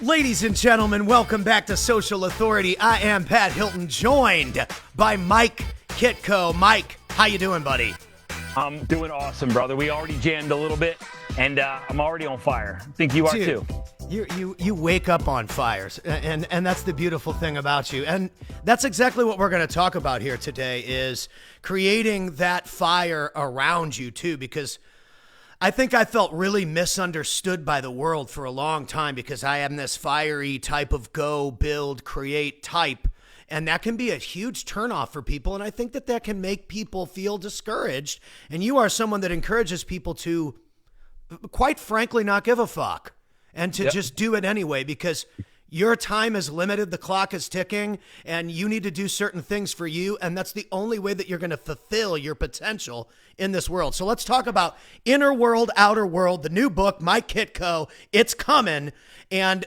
Ladies and gentlemen, welcome back to Social Authority. I am Pat Hilton, joined by Mike Kitko. Mike, how you doing, buddy? I'm doing awesome, brother. We already jammed a little bit, and I'm already on fire. I think you are too. You wake up on fires, and that's the beautiful thing about you. And that's exactly what we're going to talk about here today, is creating that fire around you too, because I think I felt really misunderstood by the world for a long time because I am this fiery type of go, build, create type. And that can be a huge turnoff for people. And I think that can make people feel discouraged. And you are someone that encourages people to, quite frankly, not give a fuck and to just do it anyway, because your time is limited, the clock is ticking, and you need to do certain things for you, and that's the only way that you're going to fulfill your potential in this world. So let's talk about Inner World, Outer World, the new book, Mike Kitko. It's coming, and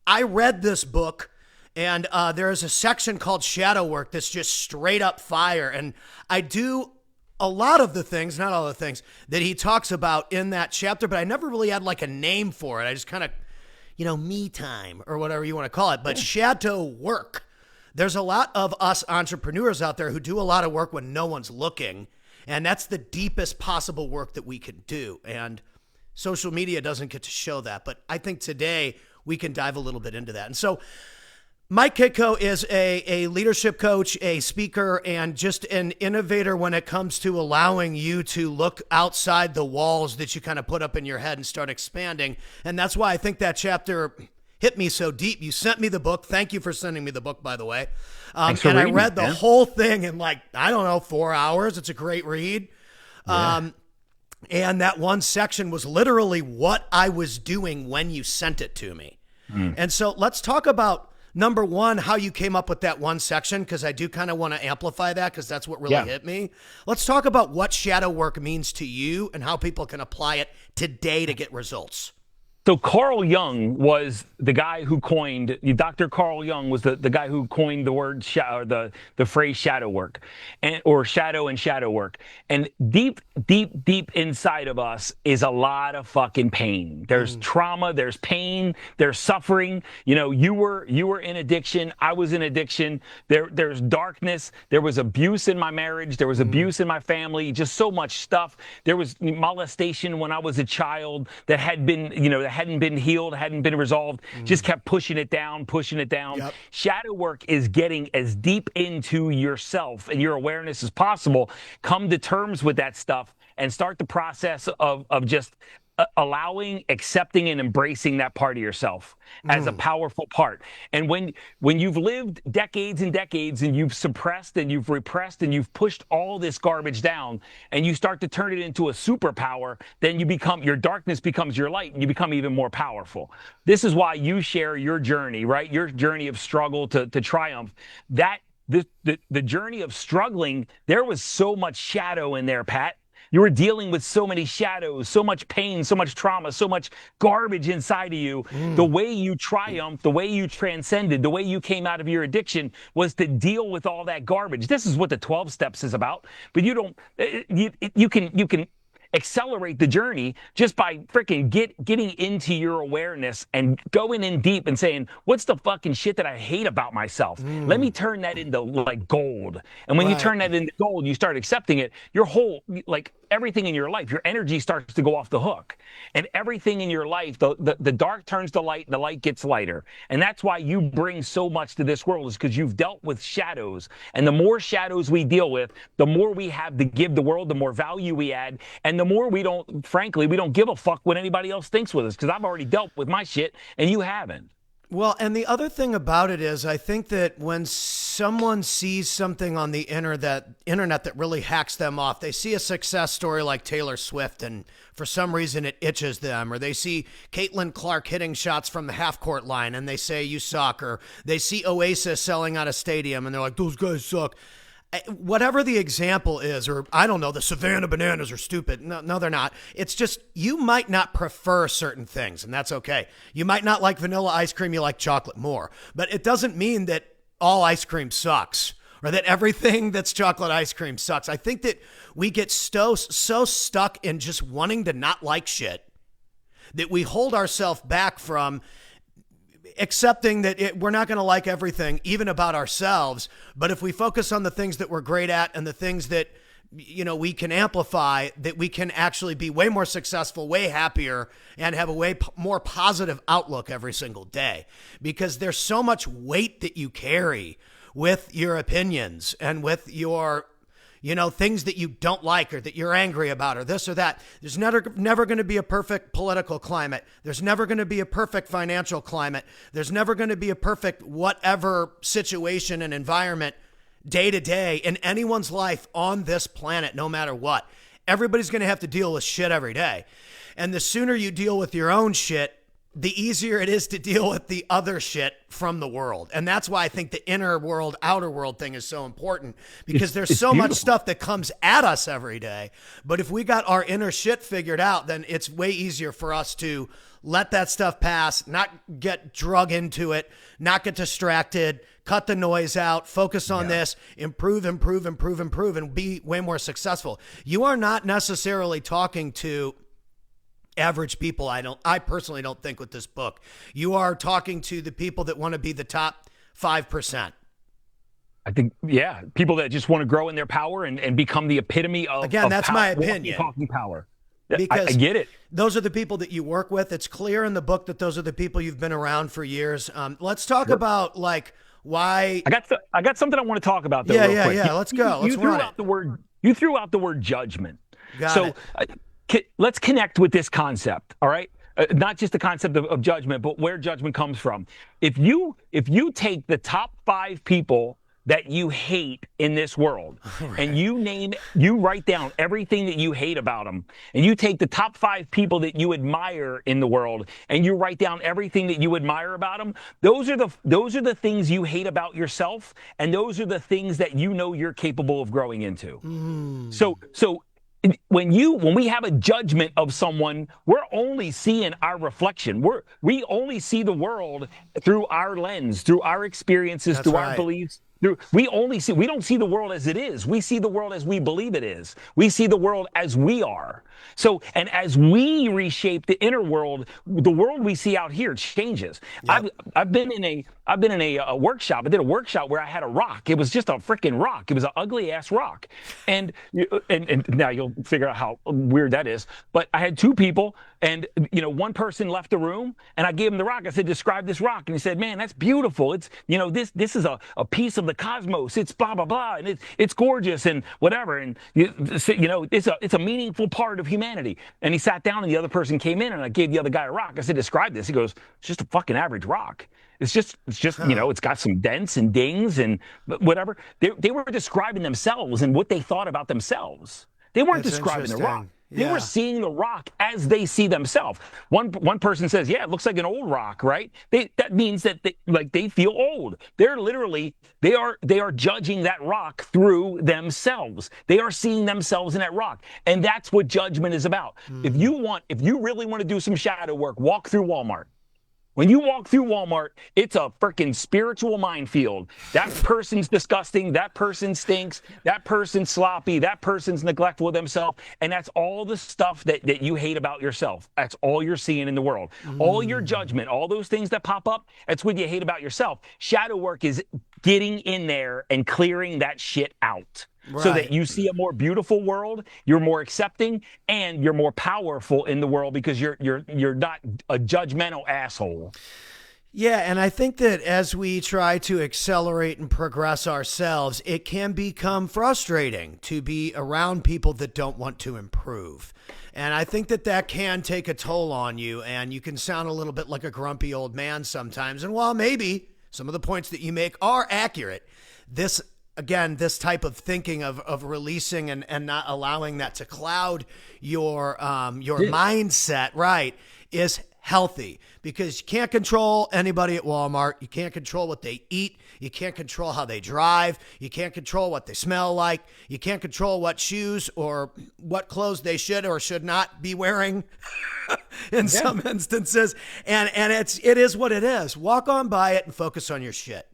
I read this book, and there is a section called Shadow Work that's just straight up fire, and I do a lot of the things, not all the things, that he talks about in that chapter, but I never really had like a name for it. I just kind of, me time or whatever you want to call it, but shadow work. There's a lot of us entrepreneurs out there who do a lot of work when no one's looking, and that's the deepest possible work that we can do. And social media doesn't get to show that, but I think today we can dive a little bit into that. And so Mike Kitko is a leadership coach, a speaker, and just an innovator when it comes to allowing you to look outside the walls that you kind of put up in your head and start expanding. And that's why I think that chapter hit me so deep. You sent me the book. Thank you for sending me the book, by the way. Thanks for and I reading read it, the man. whole thing in 4 hours. It's a great read. Yeah. And that one section was literally what I was doing when you sent it to me. And so let's talk about, number one, how you came up with that one section, because I do kind of want to amplify that because that's what really hit me. Let's talk about what shadow work means to you and how people can apply it today to get results. So Carl Jung was the guy who coined, Dr. Carl Jung was the guy who coined the word, the phrase shadow work, or shadow and shadow work. And deep inside of us is a lot of fucking pain. There's trauma, there's pain, there's suffering. You were in addiction. I was in addiction. There's darkness. There was abuse in my marriage. There was abuse in my family, just so much stuff. There was molestation when I was a child that had been, that hadn't been healed, hadn't been resolved, just kept pushing it down. Yep. Shadow work is getting as deep into yourself and your awareness as possible. Come to terms with that stuff and start the process of just allowing, accepting, and embracing that part of yourself as a powerful part. And when you've lived decades and decades and you've suppressed and you've repressed and you've pushed all this garbage down and you start to turn it into a superpower, then your darkness becomes your light and you become even more powerful. This is why you share your journey, right? Your journey of struggle to triumph. The journey of struggling, there was so much shadow in there, Pat. You were dealing with so many shadows, so much pain, so much trauma, so much garbage inside of you. The way you triumphed, the way you transcended, the way you came out of your addiction was to deal with all that garbage. This is what the 12 steps is about. But you can accelerate the journey just by freaking getting into your awareness and going in deep and saying, what's the fucking shit that I hate about myself? Let me turn that into gold. And when you turn that into gold, you start accepting it, your whole, everything in your life, your energy starts to go off the hook. And everything in your life, the dark turns to light, and the light gets lighter. And that's why you bring so much to this world, is because you've dealt with shadows. And the more shadows we deal with, the more we have to give the world, the more value we add, and the more we don't give a fuck what anybody else thinks with us, because I've already dealt with my shit and you haven't. Well, and the other thing about it is, I think that when someone sees something on the internet that really hacks them off, they see a success story like Taylor Swift, and for some reason it itches them, or they see Caitlin Clark hitting shots from the half-court line, and they say, you suck, or they see Oasis selling out a stadium, and they're like, those guys suck. Whatever the example is, or I don't know, the Savannah Bananas are stupid. No, they're not. It's just, you might not prefer certain things, and that's okay. You might not like vanilla ice cream, you like chocolate more. But it doesn't mean that all ice cream sucks, or that everything that's chocolate ice cream sucks. I think that we get so stuck in just wanting to not like shit that we hold ourselves back from accepting that we're not going to like everything, even about ourselves. But if we focus on the things that we're great at and the things that, we can amplify, that we can actually be way more successful, way happier, and have a way more positive outlook every single day. Because there's so much weight that you carry with your opinions and with your, things that you don't like or that you're angry about or this or that. There's never going to be a perfect political climate. There's never going to be a perfect financial climate. There's never going to be a perfect whatever situation and environment day to day in anyone's life on this planet, no matter what. Everybody's going to have to deal with shit every day. And the sooner you deal with your own shit, the easier it is to deal with the other shit from the world. And that's why I think the inner world, outer world thing is so important, because there's so much stuff that comes at us every day. But if we got our inner shit figured out, then it's way easier for us to let that stuff pass, not get drug into it, not get distracted, cut the noise out, focus on this, improve, and be way more successful. You are not necessarily talking to average people. I personally don't think with this book. You are talking to the people that want to be the top 5%. I think, people that just want to grow in their power and become the epitome of, again, that's my opinion. Talking power. Because I get it. Those are the people that you work with. It's clear in the book that those are the people you've been around for years. Let's talk about why. I got something I want to talk about though. Yeah. Let's go. You threw out the word judgment. Got it. Let's connect with this concept. All right. Not just the concept of judgment, but where judgment comes from. If you take the top 5 people that you hate in this world, right, and you write down everything that you hate about them, and you take the top 5 people that you admire in the world, and you write down everything that you admire about them, those are the things you hate about yourself, and those are the things that you're capable of growing into. So when we have a judgment of someone, we're only seeing our reflection. We only see the world through our lens, through our experiences, That's through right. our beliefs. We don't see the world as it is. We see the world as we believe it is. We see the world as we are. So, and as we reshape the inner world, the world we see out here changes. Yep. I've been in a workshop. I did a workshop where I had a rock. It was just a freaking rock. It was an ugly ass rock. And now you'll figure out how weird that is. But I had 2 people, and one person left the room, and I gave him the rock. I said, "Describe this rock." And he said, "Man, that's beautiful. It's this is a piece of the cosmos. It's blah blah blah, and it's gorgeous and whatever. And it's a meaningful part of humanity." And he sat down, and the other person came in, and I gave the other guy a rock. I said, "Describe this." He goes, "It's just a fucking average rock. It's just it's got some dents and dings and whatever." They were describing themselves and what they thought about themselves. They weren't describing the rock. They were seeing the rock as they see themselves. One person says, "Yeah, it looks like an old rock," right? That means that they feel old. They are judging that rock through themselves. They are seeing themselves in that rock, and that's what judgment is about. If you really want to do some shadow work, walk through Walmart. When you walk through Walmart, it's a freaking spiritual minefield. That person's disgusting. That person stinks. That person's sloppy. That person's neglectful of themselves. And that's all the stuff that you hate about yourself. That's all you're seeing in the world. All your judgment, all those things that pop up, that's what you hate about yourself. Shadow work is getting in there and clearing that shit out. Right. So that you see a more beautiful world, you're more accepting, and you're more powerful in the world because you're not a judgmental asshole. Yeah, and I think that as we try to accelerate and progress ourselves, it can become frustrating to be around people that don't want to improve. And I think that can take a toll on you, and you can sound a little bit like a grumpy old man sometimes. And while maybe some of the points that you make are accurate, this type of thinking of releasing and not allowing that to cloud your mindset, right, is healthy, because you can't control anybody at Walmart. You can't control what they eat. You can't control how they drive. You can't control what they smell like. You can't control what shoes or what clothes they should or should not be wearing in some instances. And it is what it is. Walk on by it and focus on your shit.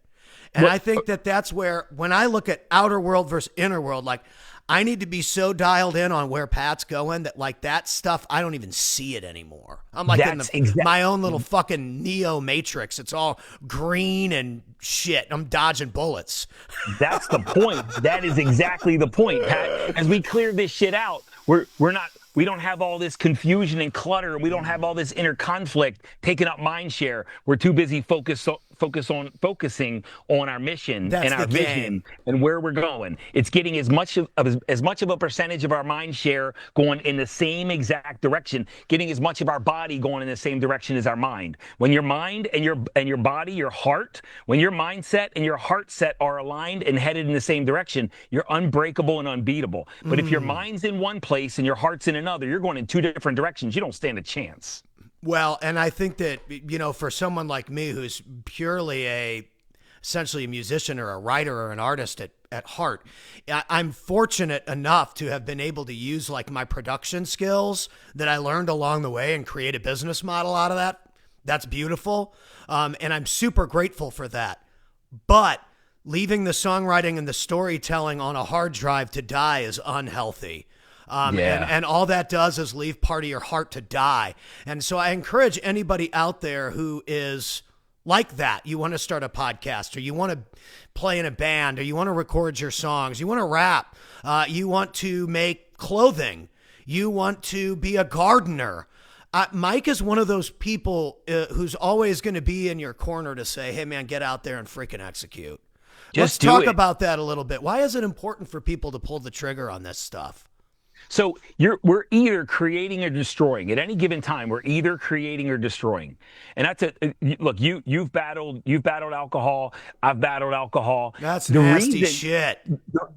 And I think that's where, when I look at outer world versus inner world, like, I need to be so dialed in on where Pat's going that like that stuff, I don't even see it anymore. I'm like my own little fucking Neo Matrix. It's all green and shit. I'm dodging bullets. That's the point. That is exactly the point, Pat. As we clear this shit out, we don't have all this confusion and clutter. We don't have all this inner conflict taking up mind share. We're too busy focusing on our mission and our vision and where we're going. It's getting as much of a percentage of our mind share going in the same exact direction, getting as much of our body going in the same direction as our mind. When your mind and your body, your heart, when your mindset and your heart set are aligned and headed in the same direction, you're unbreakable and unbeatable. But if your mind's in one place and your heart's in another, you're going in two different directions. You don't stand a chance. Well, and I think that, for someone like me who's purely essentially a musician or a writer or an artist at heart, I'm fortunate enough to have been able to use like my production skills that I learned along the way and create a business model out of that. That's beautiful. And I'm super grateful for that. But leaving the songwriting and the storytelling on a hard drive to die is unhealthy. And all that does is leave part of your heart to die. And so I encourage anybody out there who is like that. You want to start a podcast, or you want to play in a band, or you want to record your songs, you want to rap, you want to make clothing, you want to be a gardener. Mike is one of those people who's always going to be in your corner to say, hey man, get out there and freaking execute. Let's talk about that a little bit. Why is it important for people to pull the trigger on this stuff? So we're either creating or destroying. At any given time, we're either creating or destroying. And that's look, you've battled alcohol. I've battled alcohol. That's nasty shit.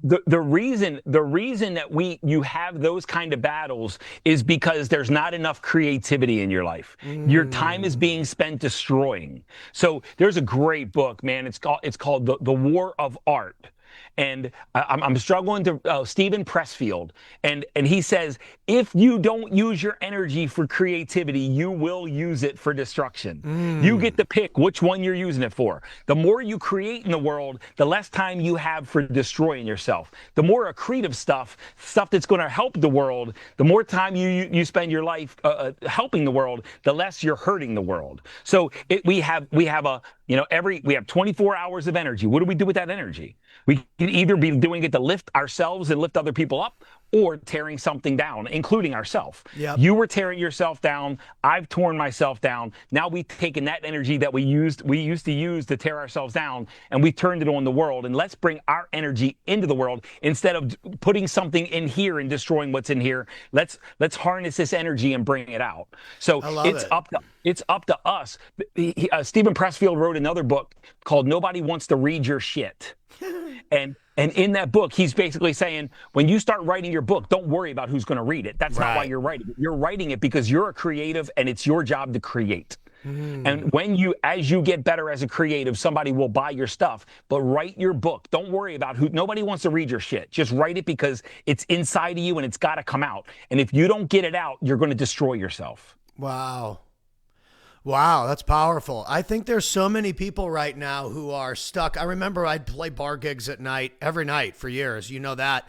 The reason that you have those kind of battles is because there's not enough creativity in your life. Your time is being spent destroying. So there's a great book, man. It's called The War of Art. And I'm struggling to Stephen Pressfield, and he says, if you don't use your energy for creativity, you will use it for destruction. You get to pick which one you're using it for. The more you create in the world, the less time you have for destroying yourself. The more accretive stuff that's going to help the world, the more time you spend your life helping the world, the less you're hurting the world. So we have 24 hours of energy. What do we do with that energy? We can either be doing it to lift ourselves and lift other people up, or tearing something down, including ourselves. Yep. You were tearing yourself down. I've torn myself down. Now we've taken that energy that we used to use to tear ourselves down, and we turned it on the world. And let's bring our energy into the world instead of putting something in here and destroying what's in here. Let's harness this energy and bring it out. So it's up to us. Stephen Pressfield wrote another book called Nobody Wants to Read Your Shit. And in that book, he's basically saying, when you start writing your book, don't worry about who's going to read it. That's not why you're writing it. You're writing it because you're a creative and it's your job to create. And as you get better as a creative, somebody will buy your stuff. But write your book. Don't worry about nobody wants to read your shit. Just write it because it's inside of you and it's got to come out. And if you don't get it out, you're going to destroy yourself. Wow, that's powerful. I think there's so many people right now who are stuck. I remember I'd play bar gigs at night, every night for years. You know that.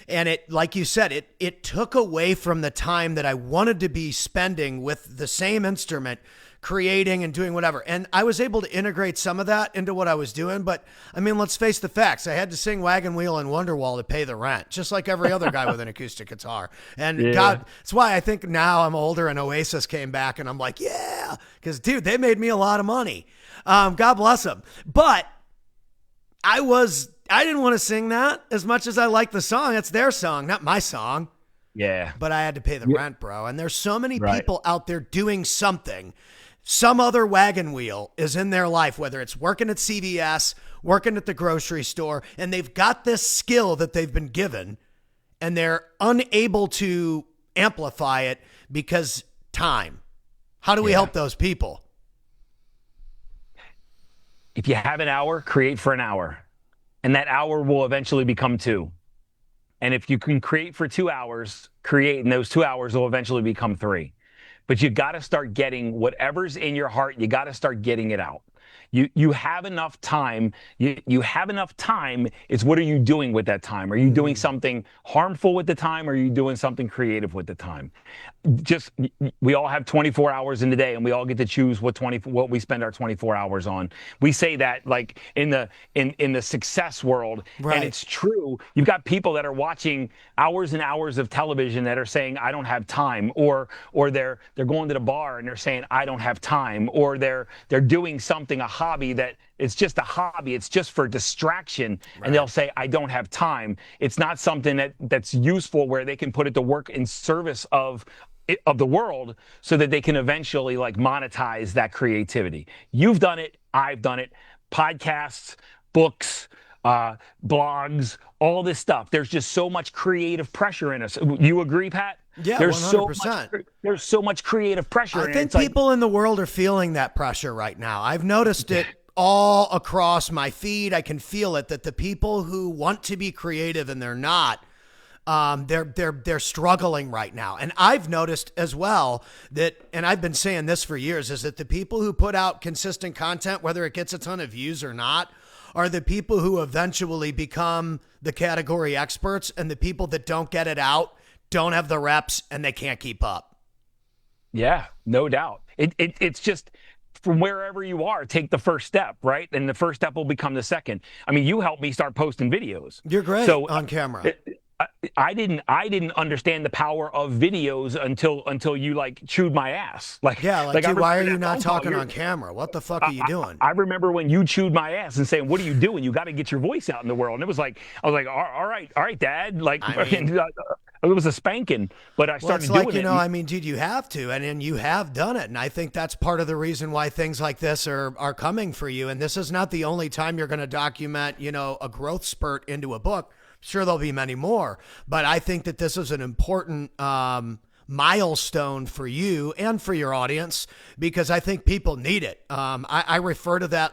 And it, like you said, it took away from the time that I wanted to be spending with the same instrument, creating and doing whatever. And I was able to integrate some of that into what I was doing. But I mean, let's face the facts. I had to sing Wagon Wheel and Wonderwall to pay the rent, just like every other guy with an acoustic guitar. And God, that's why I think now I'm older and Oasis came back and I'm like, yeah, because dude, they made me a lot of money. God bless them. But I didn't want to sing that as much as I like the song. It's their song, not my song. Yeah. But I had to pay the rent, bro. And there's so many people out there doing something. Some other wagon wheel is in their life, whether it's working at CVS, working at the grocery store, and they've got this skill that they've been given, and they're unable to amplify it because time. How do we help those people? If you have an hour, create for an hour. And that hour will eventually become 2. And if you can create for 2 hours, create, and those 2 hours will eventually become 3. But you got to start getting whatever's in your heart, you got to start getting it out. You have enough time. You have enough time. It's what are you doing with that time? Are you doing something harmful with the time? Or are you doing something creative with the time? Just we all have 24 hours in the day, and we all get to choose what we spend our 24 hours on. We say that like in the success world, right. And it's true. You've got people that are watching hours and hours of television that are saying I don't have time, or they're going to the bar and they're saying I don't have time, or they're doing something, a hobby that it's just a hobby, it's just for distraction, right. And they'll say I don't have time. It's not something that's useful where they can put it to work in service of the world so that they can eventually like monetize that creativity. You've done it, I've done it. Podcasts, books, blogs, all this stuff. There's just so much creative pressure in us. You agree, Pat? Yeah, there's 100%. There's so much creative pressure. I think people in the world are feeling that pressure right now. I've noticed it all across my feed. I can feel it, that the people who want to be creative and they're not, they're struggling right now. And I've noticed as well that, and I've been saying this for years, is that the people who put out consistent content, whether it gets a ton of views or not, are the people who eventually become the category experts, and the people that don't get it out don't have the reps and they can't keep up. Yeah, no doubt. It's just from wherever you are, take the first step, right? And the first step will become the second. I mean, you helped me start posting videos. You're great on camera. I didn't understand the power of videos until you like chewed my ass. Like, dude, why are you not talking on camera? What the fuck are you doing? I remember when you chewed my ass and saying, "What are you doing? You got to get your voice out in the world." And it was like, I was like, all right, Dad. Like, it was a spanking, but I started doing it. I mean, dude, you have to, and you have done it. And I think that's part of the reason why things like this are coming for you. And this is not the only time you're going to document, a growth spurt into a book. Sure, there'll be many more, but I think that this is an important milestone for you and for your audience, because I think people need it. I refer to that.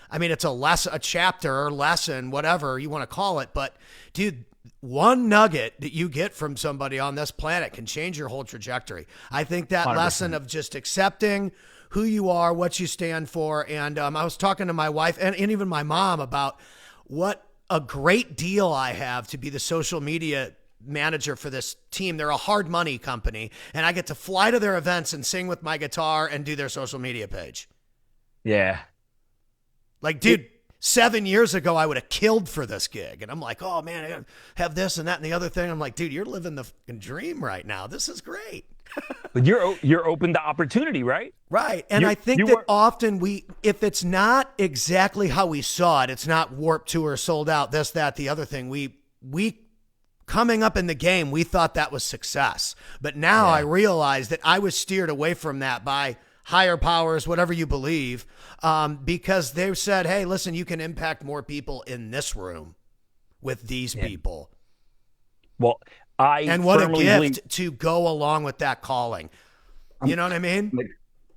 I mean, it's a chapter or lesson, whatever you want to call it. But dude, one nugget that you get from somebody on this planet can change your whole trajectory. I think that 100%. Lesson of just accepting who you are, what you stand for. And I was talking to my wife and even my mom about what a great deal I have to be the social media manager for this team. They're a hard money company, and I get to fly to their events and sing with my guitar and do their social media page. Yeah. Like, dude, 7 years ago, I would have killed for this gig. And I'm like, oh man, I gotta have this and that and the other thing. I'm like, dude, you're living the fucking dream right now. This is great. But you're open to opportunity, right? Right. And I think that often if it's not exactly how we saw it, it's not Warped Tour, sold out, this, that, the other thing. We coming up in the game, we thought that was success. But now I realize that I was steered away from that by higher powers, whatever you believe, because they said, hey, listen, you can impact more people in this room with these people. Well, and what a gift to go along with that calling. You know what I mean?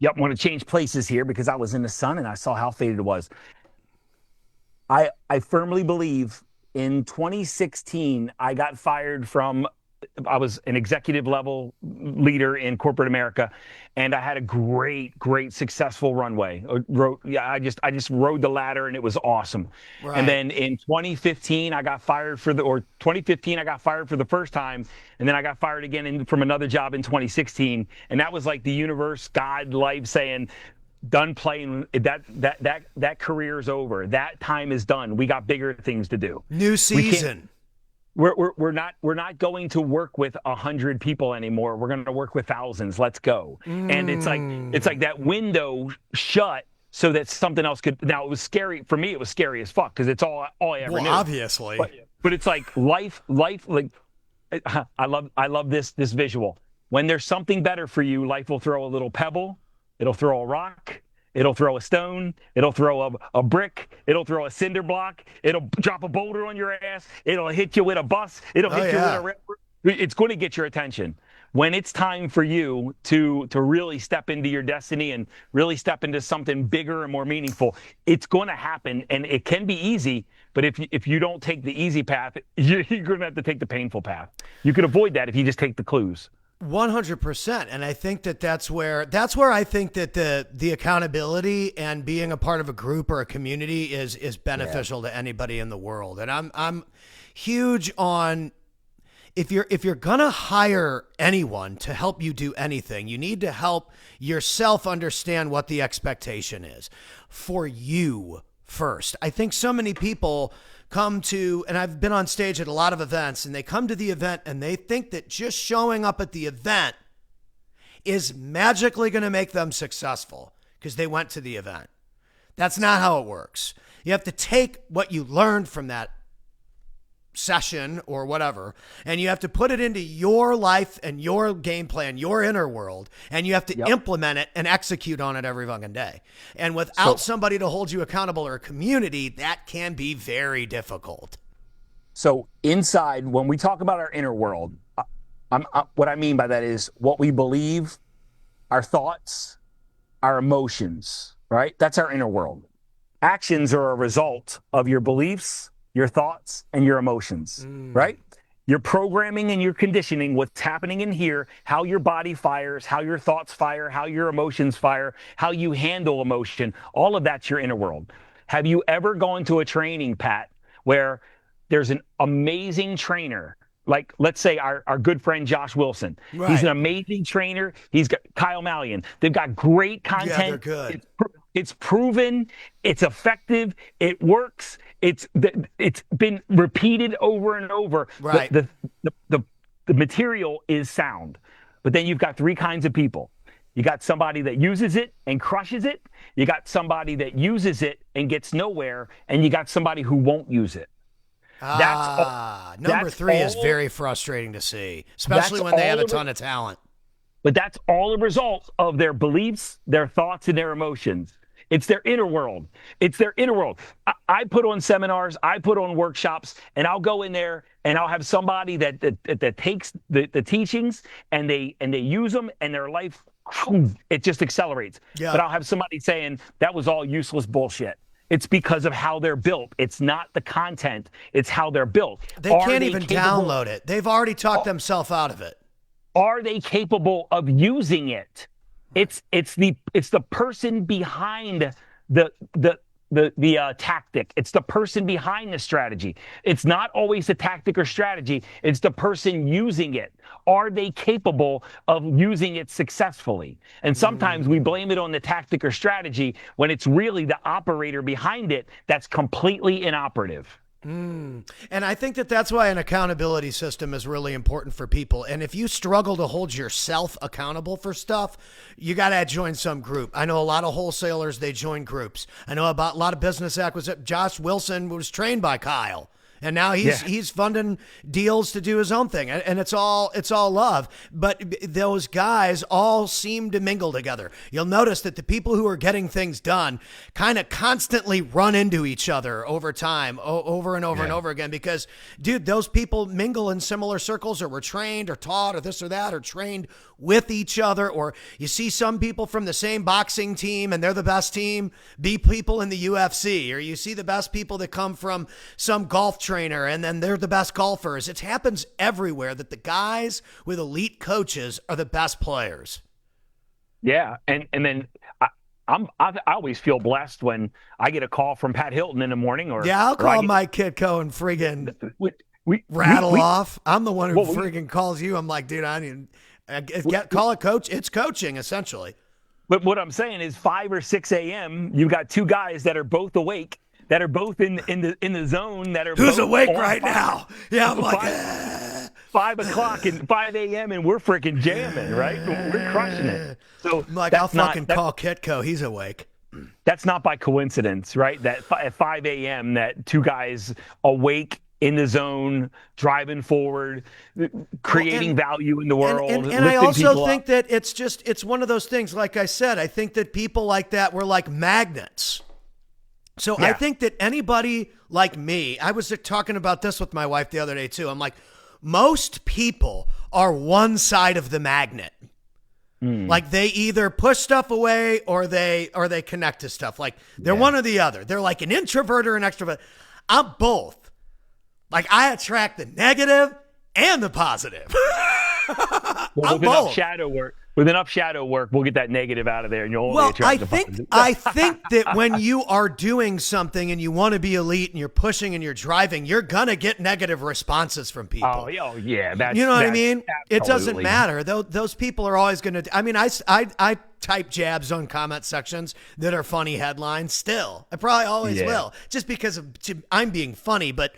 Yep. I want to change places here because I was in the sun and I saw how faded it was. I firmly believe in 2016, I got fired from, I was an executive level leader in corporate America, and I had a great, successful runway. I just rode the ladder, and it was awesome. Right. And then in 2015, I got fired for the first time, and then I got fired again from another job in 2016, and that was like the universe, God, life saying, done playing, that career is over. That time is done. We got bigger things to do. New season. We're not going to work with 100 people anymore. We're going to work with thousands. Let's go. And it's like that window shut so that something else could. Now it was scary for me. It was scary as fuck because it's all I ever knew. Obviously. But it's like life. Like I love this visual. When there's something better for you, life will throw a little pebble. It'll throw a rock. It'll throw a stone. It'll throw a brick. It'll throw a cinder block. It'll drop a boulder on your ass. It'll hit you with a bus. It'll hit you with it's going to get your attention. When it's time for you to really step into your destiny and really step into something bigger and more meaningful, it's going to happen. And it can be easy, but if you don't take the easy path, you're going to have to take the painful path. You can avoid that if you just take the clues. 100%. And I think that that's where I think that the accountability and being a part of a group or a community is beneficial to anybody in the world. And I'm huge on, if you're going to hire anyone to help you do anything, you need to help yourself understand what the expectation is for you first. I think so many people come to, and I've been on stage at a lot of events, and they come to the event and they think that just showing up at the event is magically going to make them successful because they went to the event. That's not how it works. You have to take what you learned from that session or whatever, and you have to put it into your life and your game plan, your inner world, and you have to implement it and execute on it every fucking day. And without somebody to hold you accountable or a community, that can be very difficult. So inside, when we talk about our inner world, what I mean by that is what we believe, our thoughts, our emotions, right? That's our inner world. Actions are a result of your beliefs, your thoughts, and your emotions, right? Your programming and your conditioning, what's happening in here, how your body fires, how your thoughts fire, how your emotions fire, how you handle emotion, all of that's your inner world. Have you ever gone to a training, Pat, where there's an amazing trainer, like let's say our good friend Josh Wilson. Right. He's an amazing trainer. He's got Kyle Mallion. They've got great content. Yeah, they're good. It's proven, it's effective, it works, it's been repeated over and over. Right. The material is sound. But then you've got three kinds of people. You got somebody that uses it and crushes it. You got somebody that uses it and gets nowhere. And you got somebody who won't use it. Number three is very frustrating to see, especially when they have a ton of talent. But that's all a result of their beliefs, their thoughts, and their emotions. It's their inner world. It's their inner world. I put on seminars, I put on workshops, and I'll go in there and I'll have somebody that takes the teachings and they use them, and their life, it just accelerates. Yeah. But I'll have somebody saying that was all useless bullshit. It's because of how they're built. It's not the content. It's how they're built. They can't even download it. They've already talked themselves out of it. Are they capable of using it? It's the person behind the tactic. It's the person behind the strategy. It's not always the tactic or strategy. It's the person using it. Are they capable of using it successfully? And sometimes we blame it on the tactic or strategy when it's really the operator behind it that's completely inoperative. And I think that that's why an accountability system is really important for people. And if you struggle to hold yourself accountable for stuff, you got to join some group. I know a lot of wholesalers, they join groups. I know about a lot of business acquisition. Josh Wilson was trained by Kyle. And now he's funding deals to do his own thing, and it's all love. But those guys all seem to mingle together. You'll notice that the people who are getting things done kind of constantly run into each other over time, over and over and over again. Because, dude, those people mingle in similar circles, or were trained, or taught, or this or that, or trained with each other. Or you see some people from the same boxing team, and they're the best team, be people in the UFC, or you see the best people that come from some golf trainer, and then they're the best golfers. It happens everywhere that the guys with elite coaches are the best players. Yeah, and then I always feel blessed when I get a call from Pat Hilton in the morning, I'll call Mike Kitko and friggin' rattle off. I'm the one who friggin' calls you. I'm like, dude, call it coach. It's coaching essentially. But what I'm saying is 5 or 6 a.m. You've got two guys that are both awake, that are both in the zone, that are who's awake right now. Yeah, I'm like 5 o'clock and 5 a.m. and we're freaking jamming, right? We're crushing it. So I'm like, I'll fucking call Kitko. He's awake. That's not by coincidence, right? That at 5 a.m. that two guys awake, in the zone, driving forward, creating value in the world. And I also think that it's one of those things, like I said, I think that people like that were like magnets. So I think that anybody like me, I was talking about this with my wife the other day too. I'm like, most people are one side of the magnet. Like they either push stuff away or they connect to stuff. Like they're one or the other. They're like an introvert or an extrovert. I'm both. Like I attract the negative and the positive. Well, I'm with enough both. shadow work, we'll get that negative out of there, and you'll only Well, attract the positive. I think that when you are doing something and you want to be elite and you're pushing and you're driving, you're gonna get negative responses from people. Oh yeah, that's You know what I that's mean? It doesn't absolutely. matter. Those people are always going to. I mean, I type jabs on comment sections that are funny headlines still. I probably always Yeah. will, just because I'm being funny. But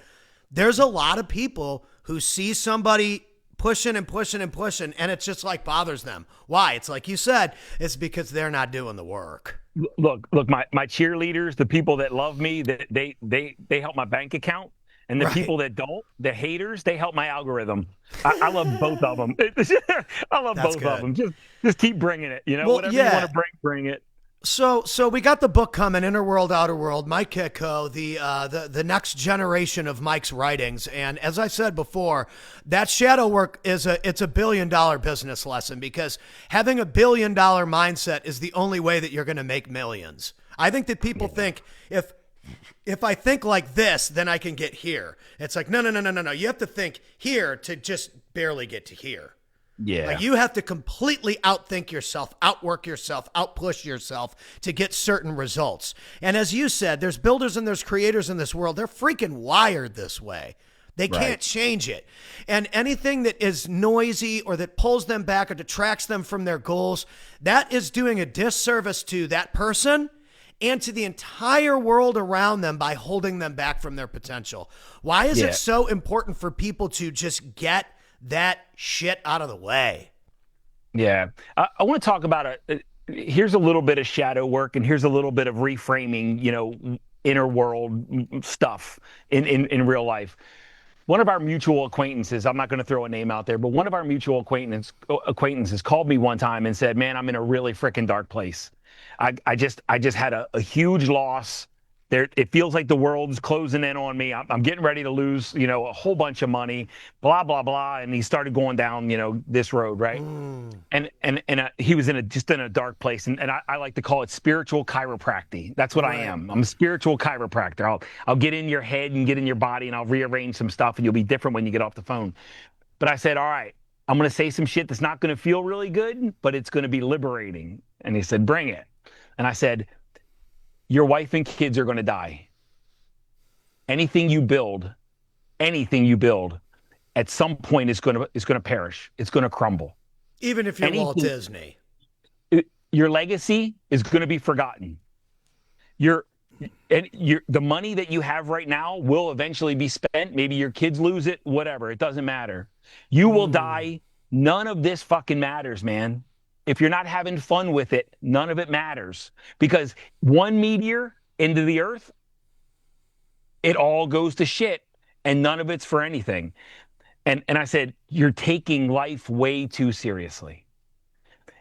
there's a lot of people who see somebody pushing and pushing and pushing, and it just like bothers them. Why? It's like you said, it's because they're not doing the work. Look, my cheerleaders, the people that love me, that they help my bank account. And the Right. people that don't, the haters, they help my algorithm. I love both of them. I love That's both good. of them. Just keep bringing it. You know, Well, whatever yeah. you want to bring it. So we got the book coming, Inner World, Outer World, Mike Kitko, the next generation of Mike's writings. And as I said before, that shadow work it's a $1 billion business lesson, because having a $1 billion mindset is the only way that you're going to make millions. I think that people think if I think like this, then I can get here. It's like, no. You have to think here to just barely get to here. Yeah. Like, you have to completely outthink yourself, outwork yourself, outpush yourself to get certain results. And as you said, there's builders and there's creators in this world. They're freaking wired this way. They can't change it. And anything that is noisy or that pulls them back or detracts them from their goals, that is doing a disservice to that person and to the entire world around them by holding them back from their potential. Why is it so important for people to just get that shit out of the way? Yeah. I want to talk about here's a little bit of shadow work, and here's a little bit of reframing, inner world stuff in real life. One of our mutual acquaintances, I'm not going to throw a name out there, but one of our mutual acquaintances called me one time and said, "Man, I'm in a really freaking dark place. I just had a huge loss. There, it feels like the world's closing in on me. I'm getting ready to lose, a whole bunch of money, blah, blah, blah." And he started going down, this road, right? And he was just in a dark place. And I like to call it spiritual chiropractic. That's what I am. I'm a spiritual chiropractor. I'll get in your head and get in your body, and I'll rearrange some stuff, and you'll be different when you get off the phone. But I said, all right, I'm going to say some shit that's not going to feel really good, but it's going to be liberating. And he said, bring it. And I said, your wife and kids are going to die. Anything you build, at some point is going to perish. It's going to crumble. Even if you're Walt Disney. Your legacy is going to be forgotten. The money that you have right now will eventually be spent. Maybe your kids lose it, whatever. It doesn't matter. You will die. None of this fucking matters, man. If you're not having fun with it, none of it matters. Because one meteor into the earth, it all goes to shit, and none of it's for anything. And I said, you're taking life way too seriously.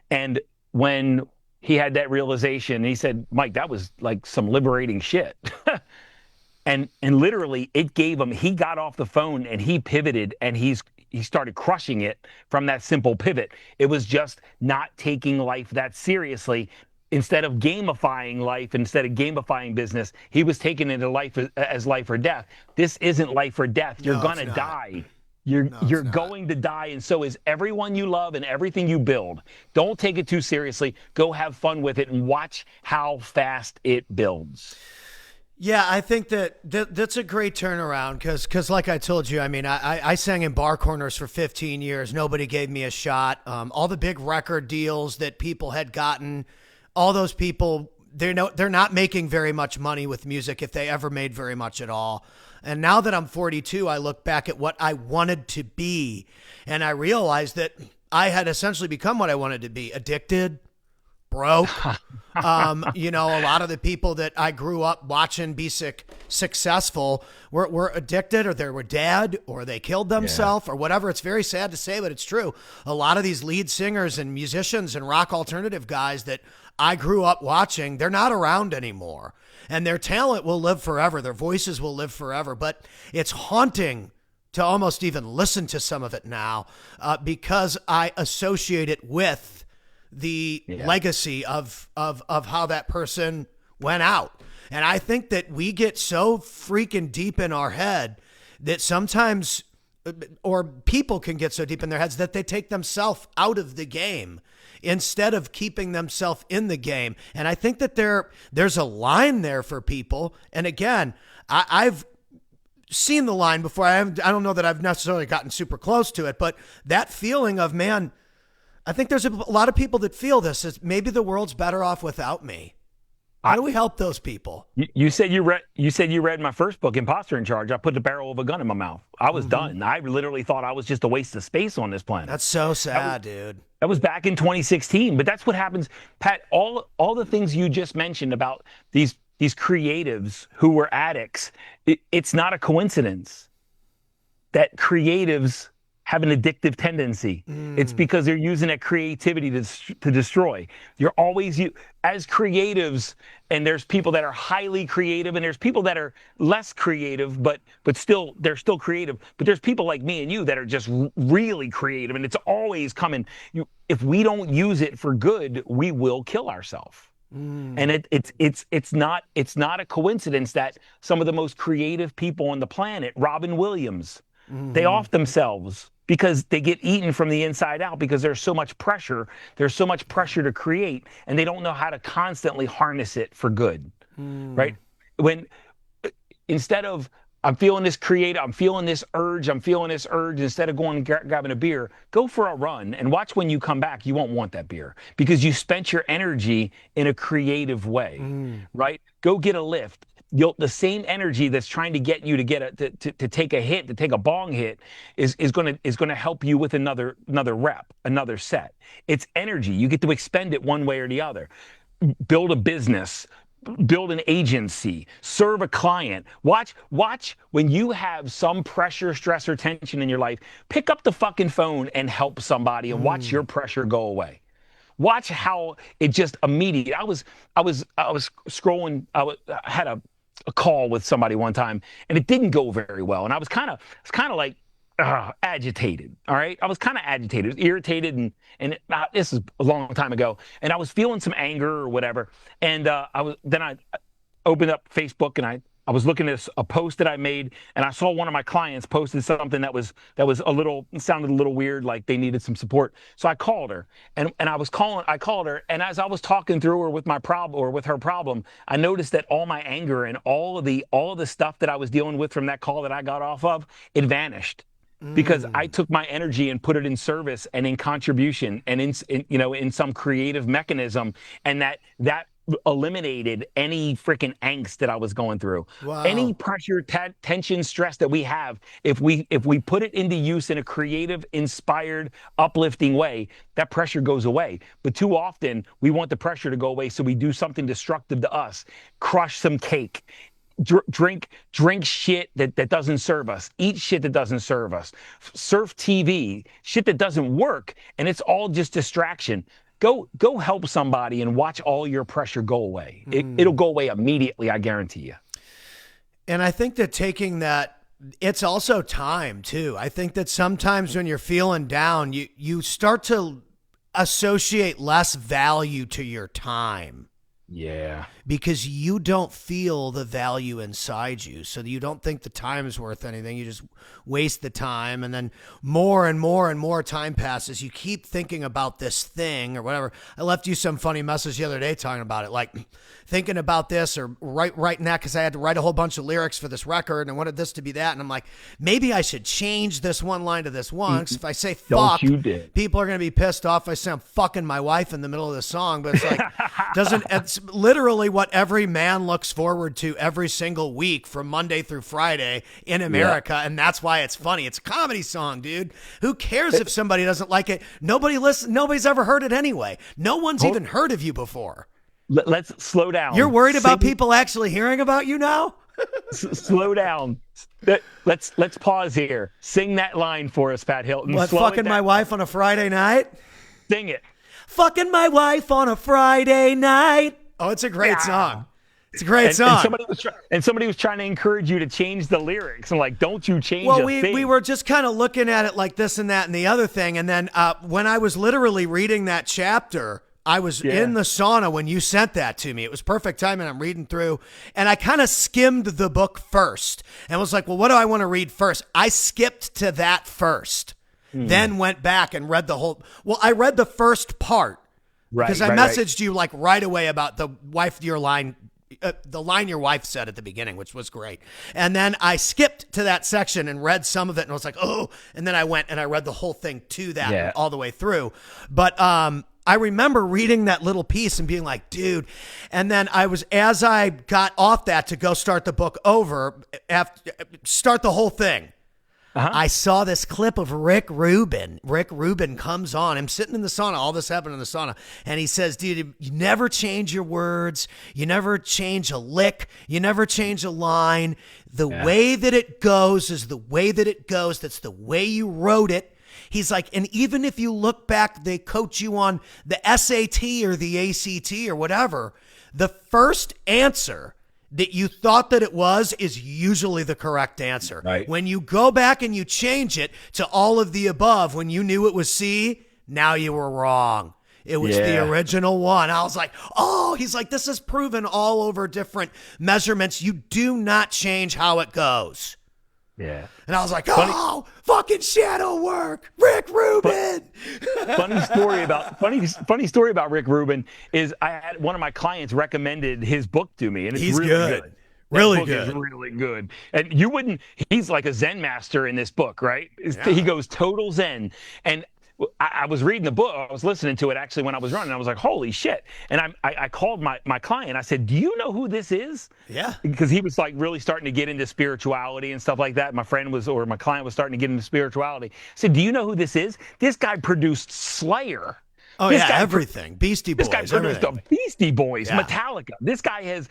And when he had that realization, he said, Mike, that was like some liberating shit. And literally it gave him, he got off the phone and he pivoted, and he started crushing it from that simple pivot. It was just not taking life that seriously. Instead of gamifying life, instead of gamifying business, he was taking it as life or death. This isn't life or death. You're going to die. You're going to die, and so is everyone you love and everything you build. Don't take it too seriously. Go have fun with it and watch how fast it builds. Yeah, I think that's a great turnaround because like I told you, I mean, I sang in bar corners for 15 years. Nobody gave me a shot. All the big record deals that people had gotten, all those people, they're not making very much money with music, if they ever made very much at all. And now that I'm 42, I look back at what I wanted to be, and I realized that I had essentially become what I wanted to be: addicted, broke. A lot of the people that I grew up watching be successful were addicted, or they were dead, or they killed themselves, or whatever. It's very sad to say, but it's true. A lot of these lead singers and musicians and rock alternative guys that I grew up watching, they're not around anymore. And their talent will live forever. Their voices will live forever. But it's haunting to almost even listen to some of it now because I associate it with the legacy of how that person went out. And I think that we get so freaking deep in our head that sometimes or people can get so deep in their heads that they take themselves out of the game instead of keeping themselves in the game. And I think that there's a line there for people. And again, I've seen the line before. I don't know that I've necessarily gotten super close to it, but that feeling of, man, I think there's a lot of people that feel this is maybe the world's better off without me. How do we help those people? You said you read my first book, Imposter in Charge. I put the barrel of a gun in my mouth. I was done. I literally thought I was just a waste of space on this planet. That's so sad, dude. That was back in 2016. But that's what happens, Pat. All the things you just mentioned about these creatives who were addicts. It's not a coincidence that creatives have an addictive tendency. It's because they're using that creativity to destroy. You're always, as creatives, and there's people that are highly creative, and there's people that are less creative, but still, they're still creative. But there's people like me and you that are just really creative, and it's always coming. If we don't use it for good, we will kill ourselves. And it's not a coincidence that some of the most creative people on the planet, Robin Williams, they off themselves because they get eaten from the inside out because there's so much pressure. There's so much pressure to create, and they don't know how to constantly harness it for good, right? When instead of I'm feeling this urge, instead of going and grabbing a beer, go for a run and watch when you come back. You won't want that beer because you spent your energy in a creative way, right? Go get a lift. The same energy that's trying to get you to take a hit, to take a bong hit, is going to help you with another rep, another set. It's energy. You get to expend it one way or the other. Build a business. Build an agency, serve a client. Watch when you have some pressure, stress, or tension in your life, pick up the fucking phone and help somebody and watch your pressure go away. Watch how it just immediately. I was scrolling. I had a call with somebody one time and it didn't go very well. And I was kind of like, agitated. All right. I was kind of agitated, irritated. And this is a long time ago. And I was feeling some anger or whatever. And I opened up Facebook and I was looking at a post that I made, and I saw one of my clients posted something that sounded a little weird, like they needed some support. So I called her, and I called her, and as I was talking through her with my problem or with her problem, I noticed that all my anger and all of the stuff that I was dealing with from that call that I got off of, it vanished. Because I took my energy and put it in service and in contribution and in some creative mechanism, and that eliminated any freaking angst that I was going through. Wow. Any pressure, tension, stress that we have, if we put it into use in a creative, inspired, uplifting way, that pressure goes away. But too often we want the pressure to go away, so we do something destructive to us, crush some cake. Drink shit that doesn't serve us. Eat shit that doesn't serve us. Surf TV, shit that doesn't work, and it's all just distraction. Go help somebody and watch all your pressure go away. It'll go away immediately, I guarantee you. And I think that taking that, it's also time too. I think that sometimes when you're feeling down, you start to associate less value to your time. Yeah. Because you don't feel the value inside you. So you don't think the time is worth anything. You just waste the time. And then more and more and more time passes. You keep thinking about this thing or whatever. I left you some funny message the other day talking about it. Like thinking about this or writing that because I had to write a whole bunch of lyrics for this record and I wanted this to be that. And I'm like, maybe I should change this one line to this one. Because if I say fuck, people are going to be pissed off. If I say I'm fucking my wife in the middle of the song. But it's like, it's literally what every man looks forward to every single week from Monday through Friday in America. Yeah. And that's why it's funny. It's a comedy song, dude. Who cares if somebody doesn't like it? Nobody's ever heard it anyway. No one's even heard of you before. Let's slow down. You're worried about people actually hearing about you now? Slow down. Let's pause here. Sing that line for us, Pat Hilton. What, fucking my wife on a Friday night? Sing it. Fucking my wife on a Friday night. Oh, it's a great song. It's a great song. And somebody was trying to encourage you to change the lyrics. I'm like, don't you change thing. We were just kind of looking at it like this and that and the other thing. And then when I was literally reading that chapter, I was in the sauna when you sent that to me. It was perfect timing. I'm reading through, and I kind of skimmed the book first and was like, well, what do I want to read first? I skipped to that first, then went back and read the whole. Well, I read the first part because I messaged you like right away about the wife, your line. The line your wife said at the beginning, which was great. And then I skipped to that section and read some of it and I was like, oh, and then I went and I read the whole thing to that all the way through. But I remember reading that little piece and being like, dude. And then as I got off that to go start the book over, start the whole thing. I saw this clip of Rick Rubin. Rick Rubin comes on. I'm sitting in the sauna. All this happened in the sauna. And he says, dude, you never change your words. You never change a lick. You never change a line. The way that it goes is the way that it goes. That's the way you wrote it. He's like, and even if you look back, they coach you on the SAT or the ACT or whatever. The first answer that you thought that it was is usually the correct answer. Right. When you go back and you change it to all of the above, when you knew it was C, now you were wrong. It was the original one. I was like, oh, he's like, this is proven all over different measurements. You do not change how it goes. Yeah. And I was like, oh, fucking shadow work, Rick Rubin. Funny story about Rick Rubin is I had one of my clients recommended his book to me, and it's He's really good. Really book good. Is really good. And you wouldn't, he's like a Zen master in this book, right? He goes total Zen. And I was reading the book, I was listening to it actually when I was running. I was like, holy shit. And I called my client. I said, do you know who this is? Yeah. Because he was like really starting to get into spirituality and stuff like that. My client was starting to get into spirituality. I said, do you know who this is? This guy produced Slayer. Oh, everything. Beastie Boys. This guy produced everything. Beastie Boys, Metallica. This guy has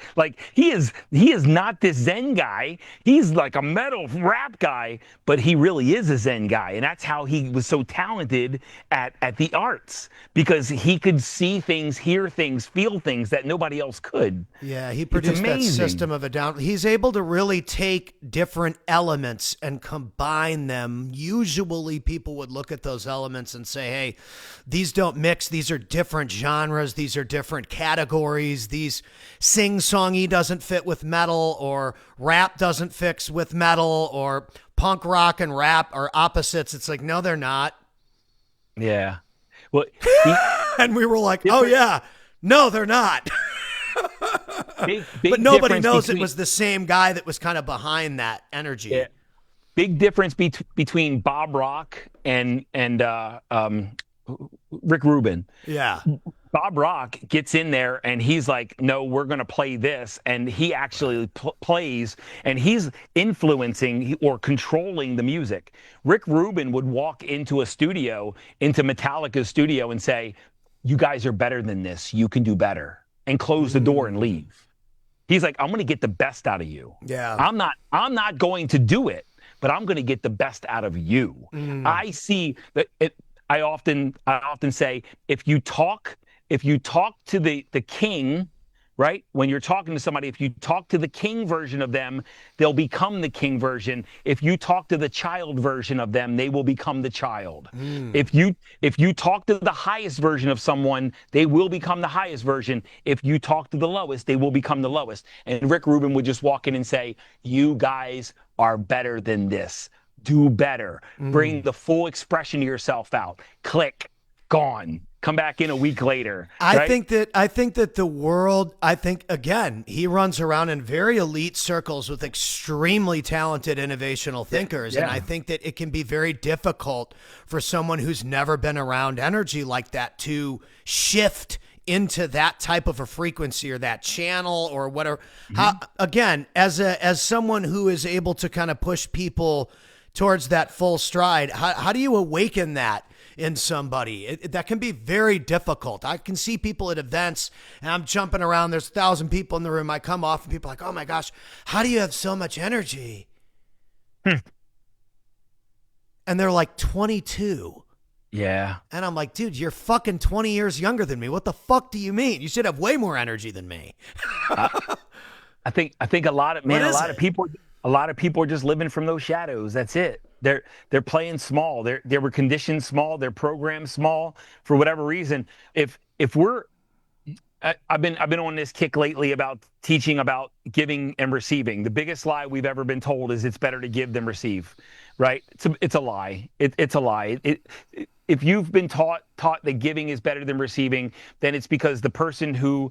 he is not this Zen guy. He's like a metal rap guy, but he really is a Zen guy. And that's how he was so talented at the arts, because he could see things, hear things, feel things that nobody else could. Yeah, he produced that system of a down. He's able to really take different elements and combine them. Usually people would look at those elements and say, hey, these don't mix. These are different genres. These are different categories. These sing-songy doesn't fit with metal, or rap doesn't fit with metal, or punk rock and rap are opposites. It's like, no, they're not. Yeah. Well, and we were like, oh yeah, no, they're not. Big but nobody knows it was the same guy that was kind of behind that energy. Yeah. Big difference between Bob Rock and Rick Rubin. Yeah. Bob Rock gets in there and he's like, no, we're going to play this. And he actually plays, and he's influencing or controlling the music. Rick Rubin would walk into Metallica's studio and say, you guys are better than this. You can do better. And close the door and leave. He's like, I'm going to get the best out of you. Yeah. I'm not going to do it, but I'm going to get the best out of you. I see that I often say, if you talk to the king, right? When you're talking to somebody, if you talk to the king version of them, they'll become the king version. If you talk to the child version of them, they will become the child. If you talk to the highest version of someone, they will become the highest version. If you talk to the lowest, they will become the lowest. And Rick Rubin would just walk in and say, you guys are better than this. Do better. Bring the full expression of yourself out. Click. Gone. Come back in a week later. I think that the world, again, he runs around in very elite circles with extremely talented innovational thinkers. And I think that it can be very difficult for someone who's never been around energy like that to shift into that type of a frequency or that channel or whatever. How, again, as someone who is able to kind of push people towards that full stride, how do you awaken that in somebody? That can be very difficult. I can see people at events and I'm jumping around. There's 1,000 people in the room. I come off and people are like, oh my gosh, how do you have so much energy? And they're like 22. Yeah. And I'm like, dude, you're fucking 20 years younger than me. What the fuck do you mean? You should have way more energy than me. I think a lot of people are just living from those shadows. That's it. They're playing small. They were conditioned small. They're programmed small for whatever reason. If if we're I've been on this kick lately about teaching about giving and receiving. The biggest lie we've ever been told is it's better to give than receive, right? It's a lie. It's a lie. If you've been taught that giving is better than receiving, then it's because the person who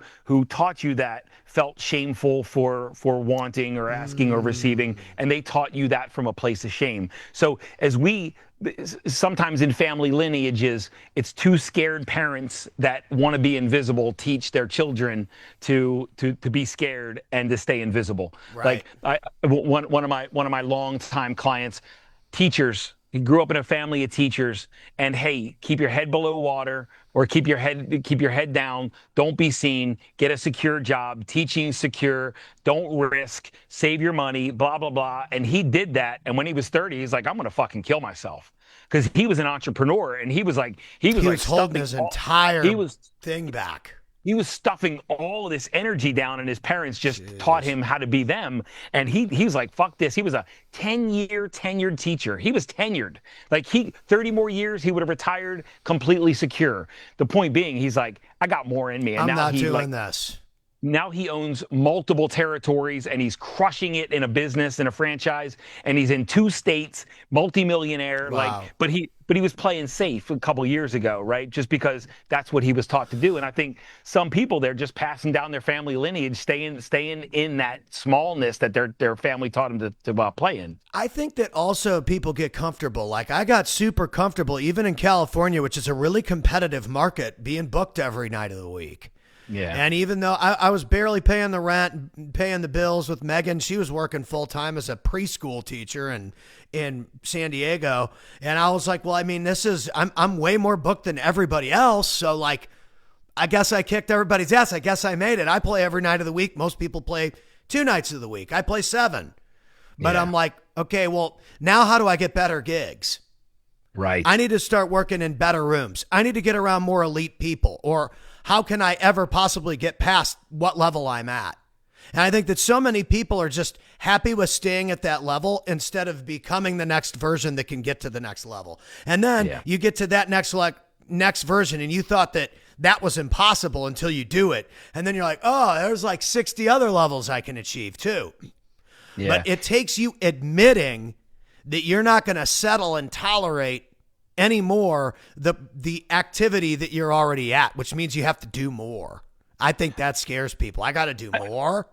taught you that felt shameful for wanting or asking or receiving, and they taught you that from a place of shame. So as we sometimes in family lineages, it's two scared parents that want to be invisible teach their children to be scared and to stay invisible. Right. Like one of my longtime clients, teachers. He grew up in a family of teachers, and hey, keep your head below water or keep your head down. Don't be seen. Get a secure job. Teaching secure. Don't risk. Save your money. Blah blah blah. And he did that. And when he was 30, he's like, I'm gonna fucking kill myself, because he was an entrepreneur, and he was holding his entire thing back. He was stuffing all of this energy down, and his parents just taught him how to be them. And he was like, fuck this. He was a 10-year tenured teacher. He was tenured. Like 30 more years, he would have retired completely secure. The point being, he's like, I got more in me. And I'm not doing this. Now he owns multiple territories, and he's crushing it in a business, in a franchise, and he's in 2 states, multimillionaire. Wow. But he was playing safe a couple of years ago, right? Just because that's what he was taught to do. And I think some people, they're just passing down their family lineage, staying in that smallness that their family taught them to play in. I think that also people get comfortable. Like I got super comfortable, even in California, which is a really competitive market, being booked every night of the week. Yeah. And even though I was barely paying the rent, paying the bills with Megan, she was working full time as a preschool teacher in San Diego. And I was like, well, I mean, I'm way more booked than everybody else. So like, I guess I kicked everybody's ass. I guess I made it. I play every night of the week. Most people play 2 nights of the week. I play 7. But I'm like, okay, well, now how do I get better gigs? Right. I need to start working in better rooms. I need to get around more elite people. Or how can I ever possibly get past what level I'm at? And I think that so many people are just happy with staying at that level instead of becoming the next version that can get to the next level. And then you get to that next version, and you thought that was impossible until you do it. And then you're like, oh, there's like 60 other levels I can achieve too. Yeah. But it takes you admitting that you're not going to settle and tolerate anymore the activity that you're already at, which means you have to do more. I think that scares people. I got to do more.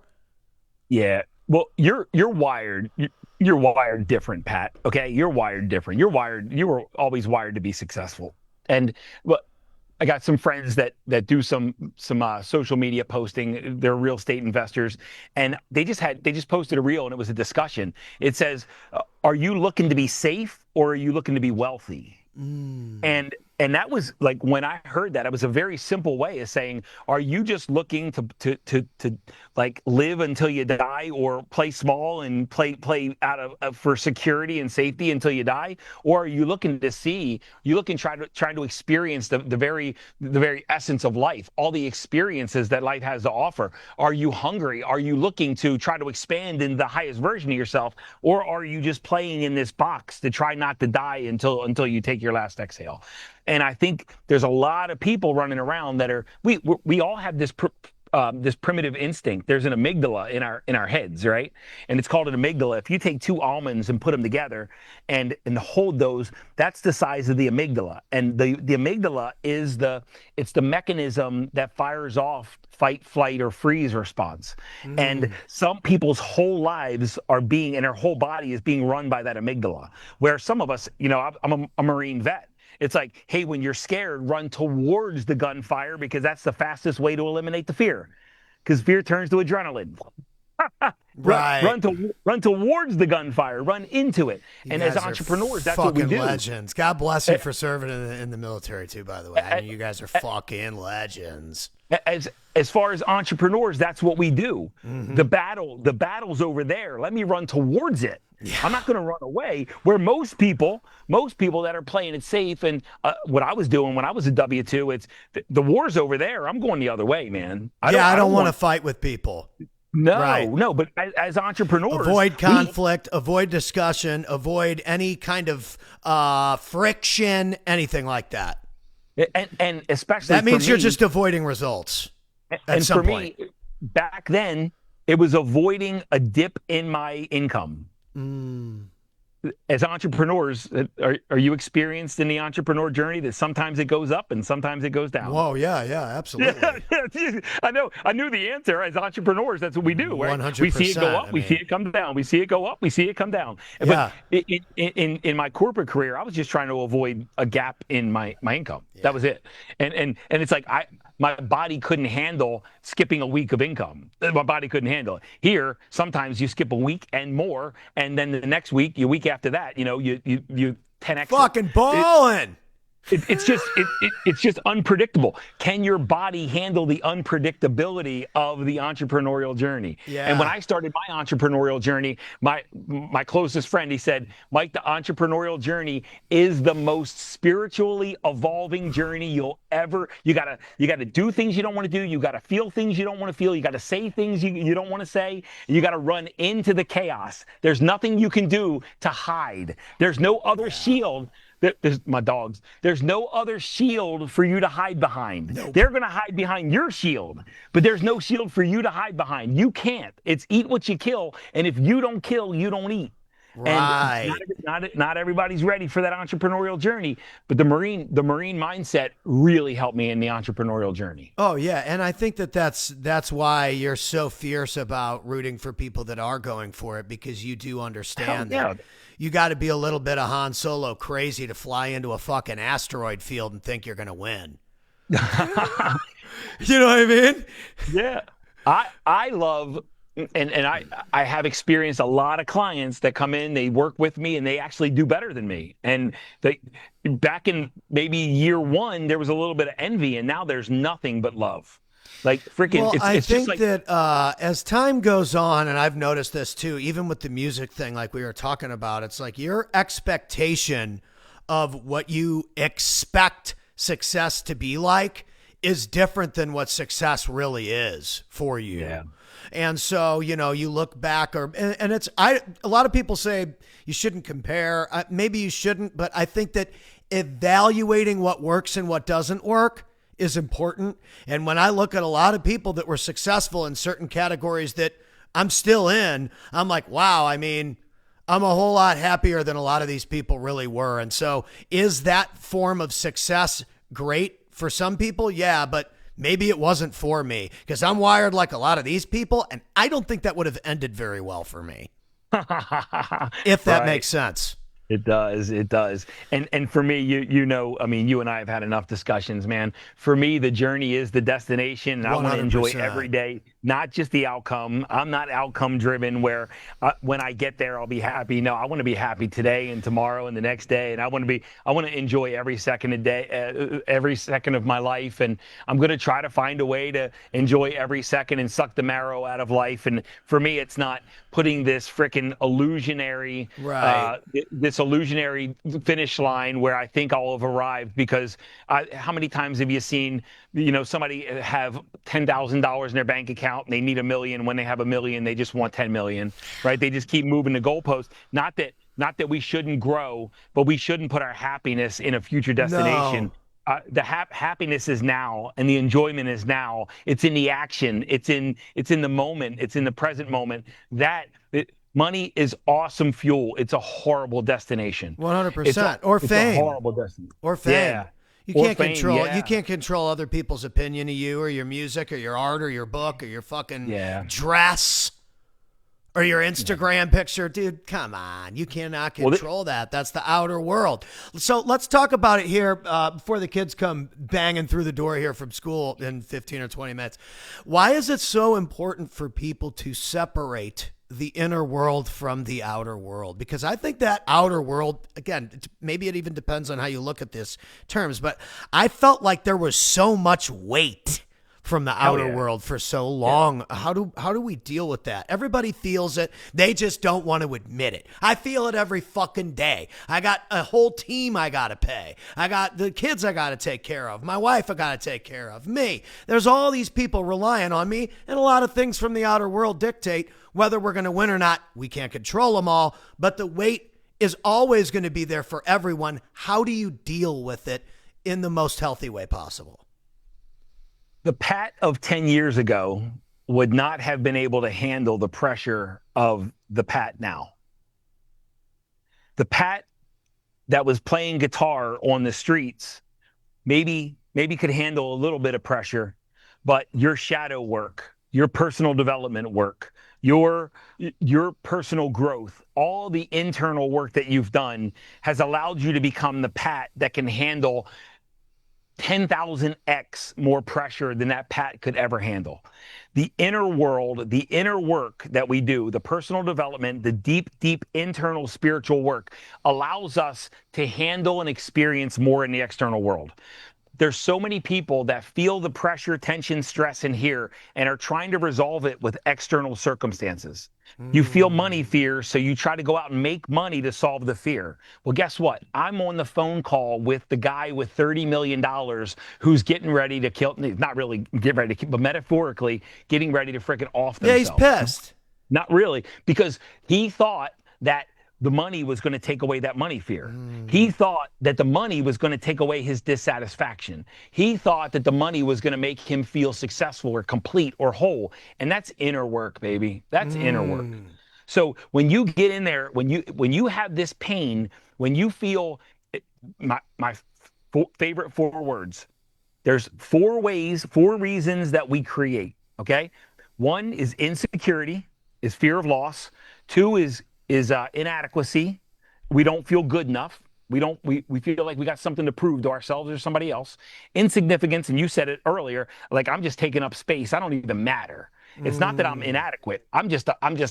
Yeah. Well, you're wired. You're wired different, Pat. Okay. You're wired different. You were always wired to be successful. And I got some friends that do some social media posting. They're real estate investors, and they just posted a reel, and it was a discussion. It says, are you looking to be safe, or are you looking to be wealthy? And that was like, when I heard that, it was a very simple way of saying, are you just looking to like live until you die, or play small and play out of for security and safety until you die? Or are you looking trying to experience the very essence of life, all the experiences that life has to offer? Are you hungry? Are you looking to try to expand into the highest version of yourself? Or are you just playing in this box to try not to die until you take your last exhale? And I think there's a lot of people running around that are, we all have this primitive instinct. There's an amygdala in our heads, right? And it's called an amygdala. If you take 2 almonds and put them together and hold those, that's the size of the amygdala. And the amygdala is the mechanism that fires off fight, flight, or freeze response. And some people's whole lives and their whole body is being run by that amygdala. Where some of us, I'm a Marine vet. It's like, hey, when you're scared, run towards the gunfire, because that's the fastest way to eliminate the fear. Because fear turns to adrenaline. Right. Run towards the gunfire. Run into it. And as entrepreneurs, that's what we do. Legends. God bless you for serving in the military too, by the way. I mean, you guys are fucking legends. As far as entrepreneurs, that's what we do. The battle's over there. Let me run towards it. Yeah. I'm not going to run away. Where most people that are playing it safe, and what I was doing when I was a W-2, it's the war's over there. I'm going the other way, man. I don't want to fight with people. No, but as entrepreneurs, avoid conflict, avoid discussion, avoid any kind of friction, anything like that. And especially That means for you're me, just avoiding results at and some for point. me, back then, it was avoiding a dip in my income. Mm. As entrepreneurs, are you experienced in the entrepreneur journey that sometimes it goes up and sometimes it goes down? Whoa, yeah, absolutely. Yeah, I know. I knew the answer. As entrepreneurs, that's what we do, right? We see it go 100%. up, we see it come down. We see it go up, we see it come down. But Yeah. in my corporate career, I was just trying to avoid a gap in my income. That was it. And it's like my body couldn't handle skipping a week of income. My body couldn't handle it. Here, sometimes you skip a week and more, and then the next week, your week after that, you 10x. Fucking balling. It's just unpredictable. Can your body handle the unpredictability of the entrepreneurial journey? Yeah. And when I started my entrepreneurial journey, my closest friend, he said, Mike, the entrepreneurial journey is the most spiritually evolving journey you'll ever. You gotta do things you don't want to do. You gotta feel things you don't want to feel. You gotta say things you don't want to say. You gotta run into the chaos. There's nothing you can do to hide. There's no other shield. There's my dogs. There's no other shield for you to hide behind. Nope. They're going to hide behind your shield, but there's no shield for you to hide behind. You can't. It's eat what you kill, and if you don't kill, you don't eat. Right. And not everybody's ready for that entrepreneurial journey, but the Marine mindset really helped me in the entrepreneurial journey. Oh yeah, and I think that's why you're so fierce about rooting for people that are going for it, because you do understand that you got to be a little bit of Han Solo crazy to fly into a fucking asteroid field and think you're going to win. You know what I mean? Yeah. I love, and I have experienced a lot of clients that come in, they work with me, and they actually do better than me. And back in maybe year one, there was a little bit of envy, and now there's nothing but love. Like freaking, well, it's think just like that as time goes on, and I've noticed this too, even with the music thing, like we were talking about, it's like your expectation of what you expect success to be like is different than what success really is for you. Yeah. And so, you look back and a lot of people say you shouldn't compare. Maybe you shouldn't, but I think that evaluating what works and what doesn't work is important. And when I look at a lot of people that were successful in certain categories that I'm still in, I'm like, wow, I mean, I'm a whole lot happier than a lot of these people really were. And so is that form of success great for some people? Yeah, but maybe it wasn't for me, because I'm wired like a lot of these people, and I don't think that would have ended very well for me. If that makes sense. It does. And for me, I mean, you and I have had enough discussions, man. For me, the journey is the destination, and I want to enjoy every day, not just the outcome. I'm not outcome driven where when I get there, I'll be happy. No, I want to be happy today and tomorrow and the next day. And I want to enjoy every second of my life. And I'm going to try to find a way to enjoy every second and suck the marrow out of life. And for me, it's not putting this freaking illusionary, this illusionary finish line where I think I'll have arrived, because how many times have you seen, somebody have $10,000 in their bank account and they need $1 million. When they have $1 million, they just want 10 million, right? They just keep moving the goalpost. Not that we shouldn't grow, but we shouldn't put our happiness in a future destination. No. The happiness is now, and the enjoyment is now. It's in the action. It's in the moment. It's in the present moment. Money is awesome fuel. It's a horrible destination. 100%. Or fame. It's a horrible destination. Or fame. Yeah. You can't control other people's opinion of you, or your music, or your art, or your book, or your fucking dress, or your Instagram picture. Dude, come on. You cannot control that. That's the outer world. So let's talk about it here before the kids come banging through the door here from school in 15 or 20 minutes. Why is it so important for people to separate the inner world from the outer world? Because I think that outer world, again, maybe it even depends on how you look at this terms, but I felt like there was so much weight from the outer world for so long. Yeah. How do we deal with that? Everybody feels it. They just don't want to admit it. I feel it every fucking day. I got a whole team I got to pay. I got the kids I got to take care of. My wife I got to take care of. Me. There's all these people relying on me, and a lot of things from the outer world dictate whether we're going to win or not. We can't control them all, but the weight is always going to be there for everyone. How do you deal with it in the most healthy way possible. The Pat of 10 years ago would not have been able to handle the pressure of the Pat now. The Pat that was playing guitar on the streets maybe could handle a little bit of pressure, but your shadow work, your personal development work, your personal growth, all the internal work that you've done has allowed you to become the Pat that can handle 10,000x more pressure than that Pat could ever handle. The inner world, the inner work that we do, the personal development, the deep internal spiritual work allows us to handle and experience more in the external world. There's so many people that feel the pressure, tension, stress in here and are trying to resolve it with external circumstances. You feel money fear, so you try to go out and make money to solve the fear. Well, guess what? I'm on the phone call with the guy with $30 million who's getting ready to kill, not really get ready to kill, but metaphorically getting ready to frickin' off themselves. Yeah, he's pissed. Not really, because he thought that the money was going to take away that money fear. He thought that the money was going to take away his dissatisfaction. He thought that the money was going to make him feel successful or complete or whole. And that's inner work, baby. That's inner work. So when you get in there, when you have this pain, when you feel my favorite 4 words, there's 4 reasons that we create. Okay. 1 is insecurity, is fear of loss. 2 is inadequacy. We don't feel good enough. We feel like we got something to prove to ourselves or somebody else. Insignificance, and you said it earlier, like I'm just taking up space. I don't even matter. It's not that I'm inadequate. I'm just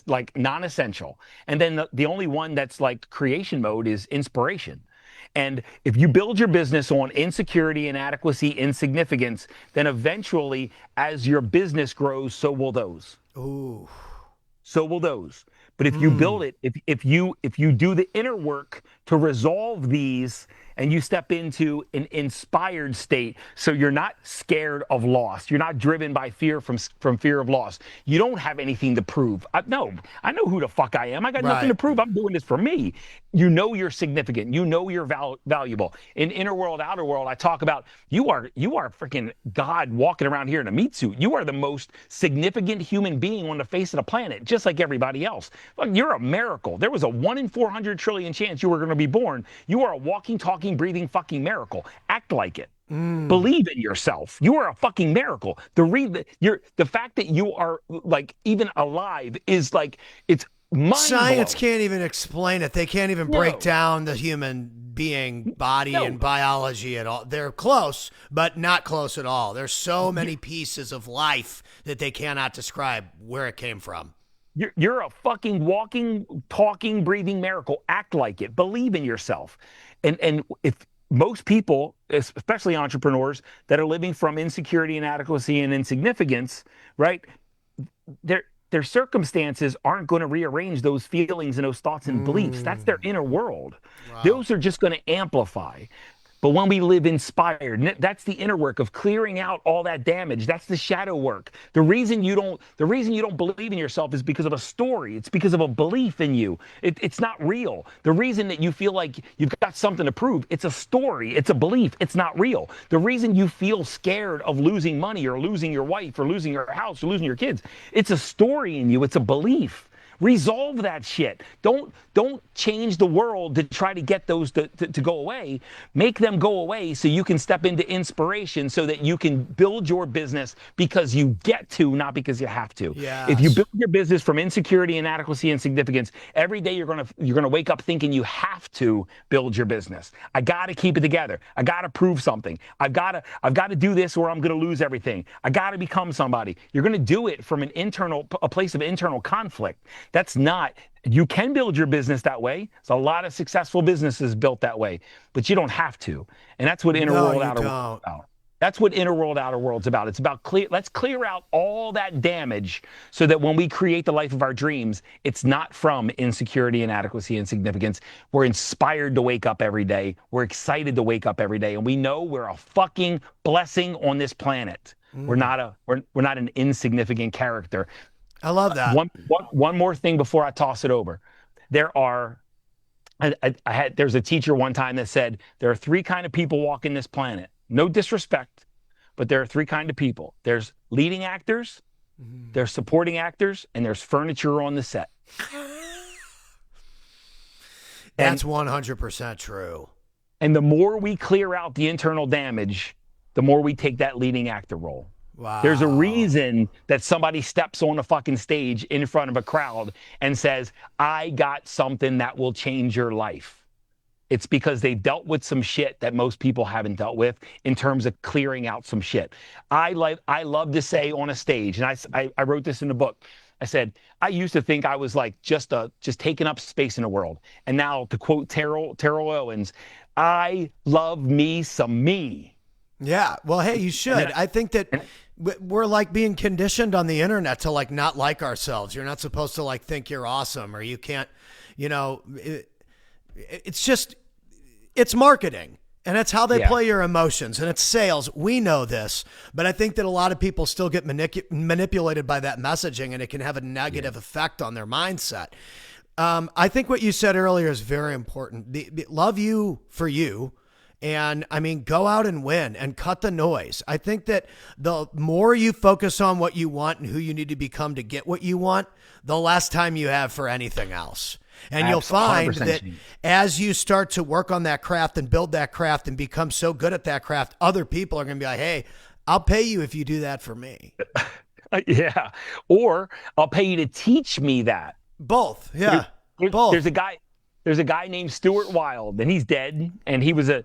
like non-essential. And then the only one that's like creation mode is inspiration. And if you build your business on insecurity, inadequacy, insignificance, then eventually as your business grows, so will those. Ooh. So will those. But if you build it, if you do the inner work to resolve these and you step into an inspired state, so you're not scared of loss. You're not driven by fear from fear of loss. You don't have anything to prove. I know who the fuck I am. I got nothing to prove. I'm doing this for me. You know you're significant. You know you're valuable. In inner world, outer world, I talk about you are freaking God walking around here in a meat suit. You are the most significant human being on the face of the planet, just like everybody else. Look, you're a miracle. There was a 1 in 400 trillion chance you were going to be born. You are a walking, talking, breathing fucking miracle. Act like it. Believe in yourself. You are a fucking miracle. The fact that you are like even alive is like, it's mind-blowing. Science can't even explain it. They can't even break down the human being body and biology at all. They're close, but not close at all. There's so many pieces of life that they cannot describe where it came from. You're a fucking walking, talking, breathing miracle. Act like it. Believe in yourself. And if most people, especially entrepreneurs that are living from insecurity, inadequacy, and insignificance, right? Their circumstances aren't going to rearrange those feelings and those thoughts and beliefs. That's their inner world. Wow. Those are just going to amplify. But when we live inspired, that's the inner work of clearing out all that damage. That's the shadow work. The reason you don't believe in yourself is because of a story. It's because of a belief in you. It's not real. The reason that you feel like you've got something to prove, it's a story. It's a belief. It's not real. The reason you feel scared of losing money or losing your wife or losing your house or losing your kids, it's a story in you. It's a belief. Resolve that shit. Don't change the world to try to get those to go away. Make them go away so you can step into inspiration so that you can build your business because you get to, not because you have to. Yes. If you build your business from insecurity, inadequacy, and significance, every day you're gonna wake up thinking you have to build your business. I gotta keep it together. I gotta prove something. I've gotta do this or I'm gonna lose everything. I gotta become somebody. You're gonna do it from a place of internal conflict. That's not, you can build your business that way. There's a lot of successful businesses built that way, but you don't have to. And that's what inner world, outer world is about. That's what inner world, outer world's about. It's about let's clear out all that damage so that when we create the life of our dreams, it's not from insecurity, inadequacy, and insignificance. We're inspired to wake up every day. We're excited to wake up every day. And we know we're a fucking blessing on this planet. We're not an insignificant character. I love that. One more thing before I toss it over. There are There's a teacher one time that said there are three kind of people walking this planet. No disrespect, but there are three kind of people. There's leading actors, there's supporting actors, and there's furniture on the set. That's 100% true. And the more we clear out the internal damage, the more we take that leading actor role. Wow. There's a reason that somebody steps on a fucking stage in front of a crowd and says, I got something that will change your life. It's because they dealt with some shit that most people haven't dealt with in terms of clearing out some shit. I love to say on a stage, and I wrote this in the book. I said, I used to think I was like just taking up space in the world. And now, to quote Terrell Owens, I love me some me. Yeah. Well, hey, you should. I think that we're like being conditioned on the internet to like not like ourselves. You're not supposed to like think you're awesome, or you can't, it's marketing, and it's how they play your emotions, and it's sales. We know this, but I think that a lot of people still get manipulated by that messaging, and it can have a negative effect on their mindset. I think what you said earlier is very important. Love you for you. And I mean, go out and win and cut the noise. I think that the more you focus on what you want and who you need to become to get what you want, the less time you have for anything else. And you'll find that as you start to work on that craft and build that craft and become so good at that craft, other people are going to be like, hey, I'll pay you if you do that for me. Yeah. Or I'll pay you to teach me that. Both. Yeah. Both. There's a guy named Stuart Wilde, and he's dead. And he was a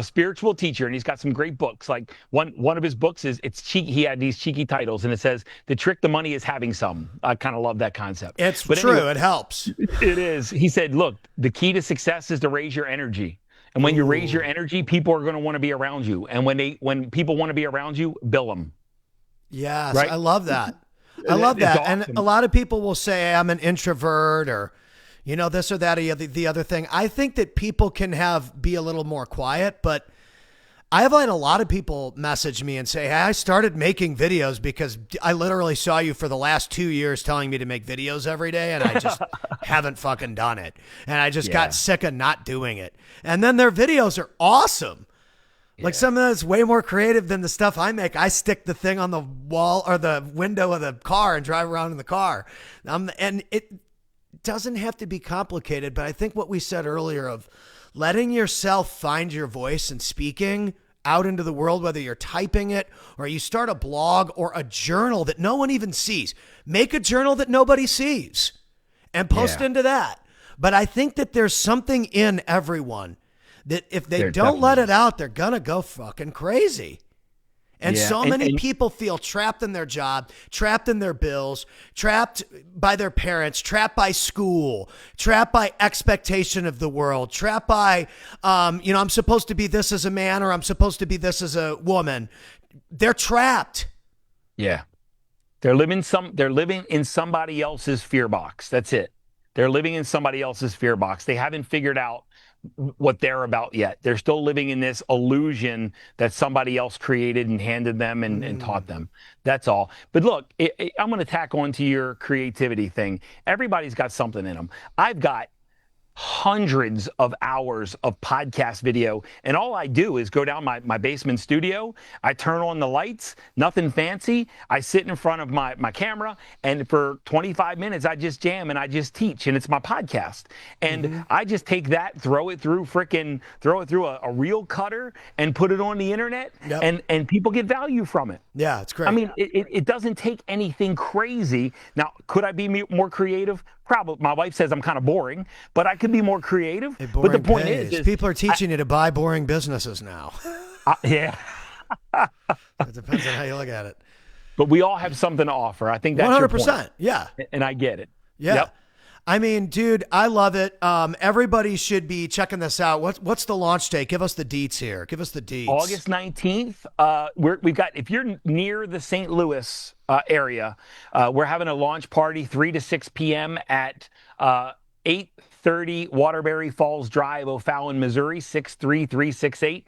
spiritual teacher, and he's got some great books. Like one of his books it's cheeky. He had these cheeky titles, and it says, "The trick to money is having some." I kind of love that concept. It's true. Anyway, it helps. It is. He said, "Look, the key to success is to raise your energy. And when you raise your energy, people are going to want to be around you. And when people want to be around you, bill them." Yes, right? I love that. I love that. Awesome. And a lot of people will say, I'm an introvert, or this or that, or the other thing. I think that people can be a little more quiet, but I have had a lot of people message me and say, hey, I started making videos because I literally saw you for the last 2 years telling me to make videos every day, and I just haven't fucking done it. And I just got sick of not doing it. And then their videos are awesome. Like some of that's way more creative than the stuff I make. I stick the thing on the wall or the window of the car and drive around in the car. And it doesn't have to be complicated, but I think what we said earlier of letting yourself find your voice and speaking out into the world, whether you're typing it or you start a blog or a journal that no one even sees. Make a journal that nobody sees and post into that. But I think that there's something in everyone that if they don't let it out, they're going to go fucking crazy. And so many people feel trapped in their job, trapped in their bills, trapped by their parents, trapped by school, trapped by expectation of the world, trapped by, I'm supposed to be this as a man, or I'm supposed to be this as a woman. They're trapped. Yeah. They're living in somebody else's fear box. That's it. They're living in somebody else's fear box. They haven't figured out what they're about yet. They're still living in this illusion that somebody else created and handed them and taught them. That's all. But look, I'm going to tack on to your creativity thing. Everybody's got something in them. I've got hundreds of hours of podcast video, and all I do is go down my basement studio. I turn on the lights, nothing fancy. I sit in front of my camera, and for 25 minutes I just jam and I just teach, and it's my podcast. And I just take that, throw it through a reel cutter and put it on the internet, and people get value from it. Yeah, it's great. I mean, it doesn't take anything crazy. Now, could I be more creative? Probably. My wife says I'm kind of boring, but I could be more creative. Hey, but the point is people are teaching you to buy boring businesses now. Yeah. It depends on how you look at it. But we all have something to offer. I think that's 100%. Your point. Yeah. And I get it. Yeah. Yep. I mean, dude, I love it. Everybody should be checking this out. What's the launch date? Give us the deets here. Give us the deets. August 19th. We've got, if you're near the St. Louis area, we're having a launch party 3 to 6 p.m. at 830 Waterbury Falls Drive, O'Fallon, Missouri, 63368.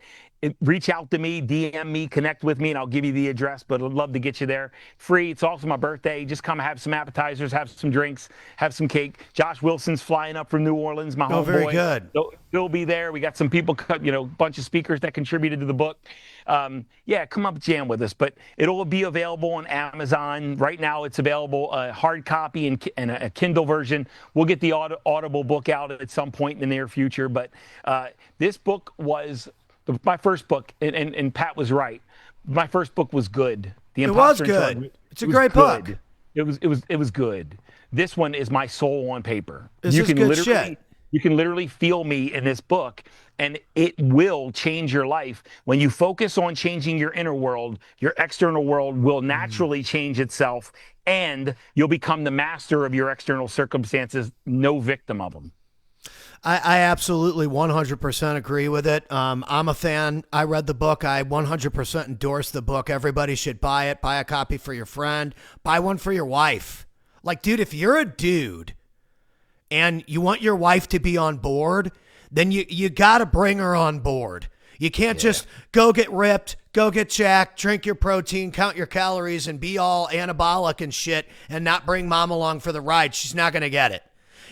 reach out to me, DM me, connect with me, and I'll give you the address. But I'd love to get you there. Free. It's also my birthday. Just come have some appetizers, have some drinks, have some cake. Josh Wilson's flying up from New Orleans, my homeboy. Oh, very good. He'll be there. We got some people, bunch of speakers that contributed to the book. Yeah, come up jam with us. But it'll be available on Amazon. Right now it's available a hard copy and a Kindle version. We'll get the Audible book out at some point in the near future. But this book was my first book, and Pat was right. My first book was good. It was good. It's a great book. It was good. This one is my soul on paper. This is good shit. You can literally feel me in this book, and it will change your life. When you focus on changing your inner world, your external world will naturally change itself, and you'll become the master of your external circumstances, no victim of them. I absolutely 100% agree with it. I'm a fan. I read the book. I 100% endorse the book. Everybody should buy it. Buy a copy for your friend. Buy one for your wife. Like, dude, if you're a dude and you want your wife to be on board, then you got to bring her on board. You can't just go get ripped, go get jacked, drink your protein, count your calories, and be all anabolic and shit and not bring mom along for the ride. She's not going to get it.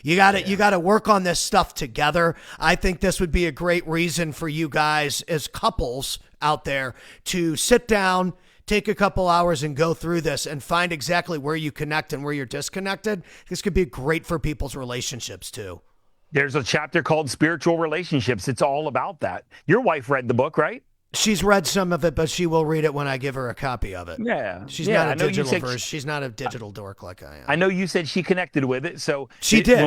You got to work on this stuff together. I think this would be a great reason for you guys as couples out there to sit down, take a couple hours and go through this and find exactly where you connect and where you're disconnected. This could be great for people's relationships too. There's a chapter called Spiritual Relationships. It's all about that. Your wife read the book, right? She's read some of it, but she will read it when I give her a copy of it. Yeah. She's not a digital version. She's not a digital dork like I am. I know you said she connected with it. So she did.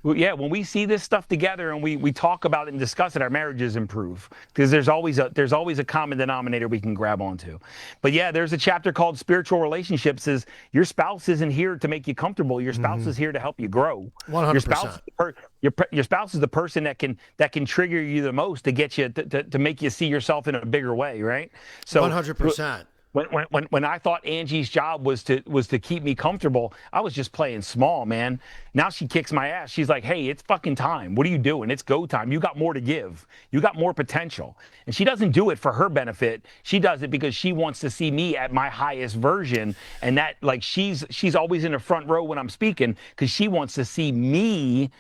When we see this stuff together and we talk about it and discuss it, our marriages improve because there's always a common denominator we can grab onto. But yeah, there's a chapter called Spiritual Relationships. Is your spouse isn't here to make you comfortable. Your spouse is here to help you grow. 100%. Your spouse is the person that can trigger you the most to get you to make you see yourself in a bigger way, right? So 100%. When I thought Angie's job was to keep me comfortable, I was just playing small, man. Now she kicks my ass. She's like, hey, it's fucking time. What are you doing? It's go time. You got more to give. You got more potential. And she doesn't do it for her benefit. She does it because she wants to see me at my highest version. And that, like, she's always in the front row when I'm speaking because she wants to see me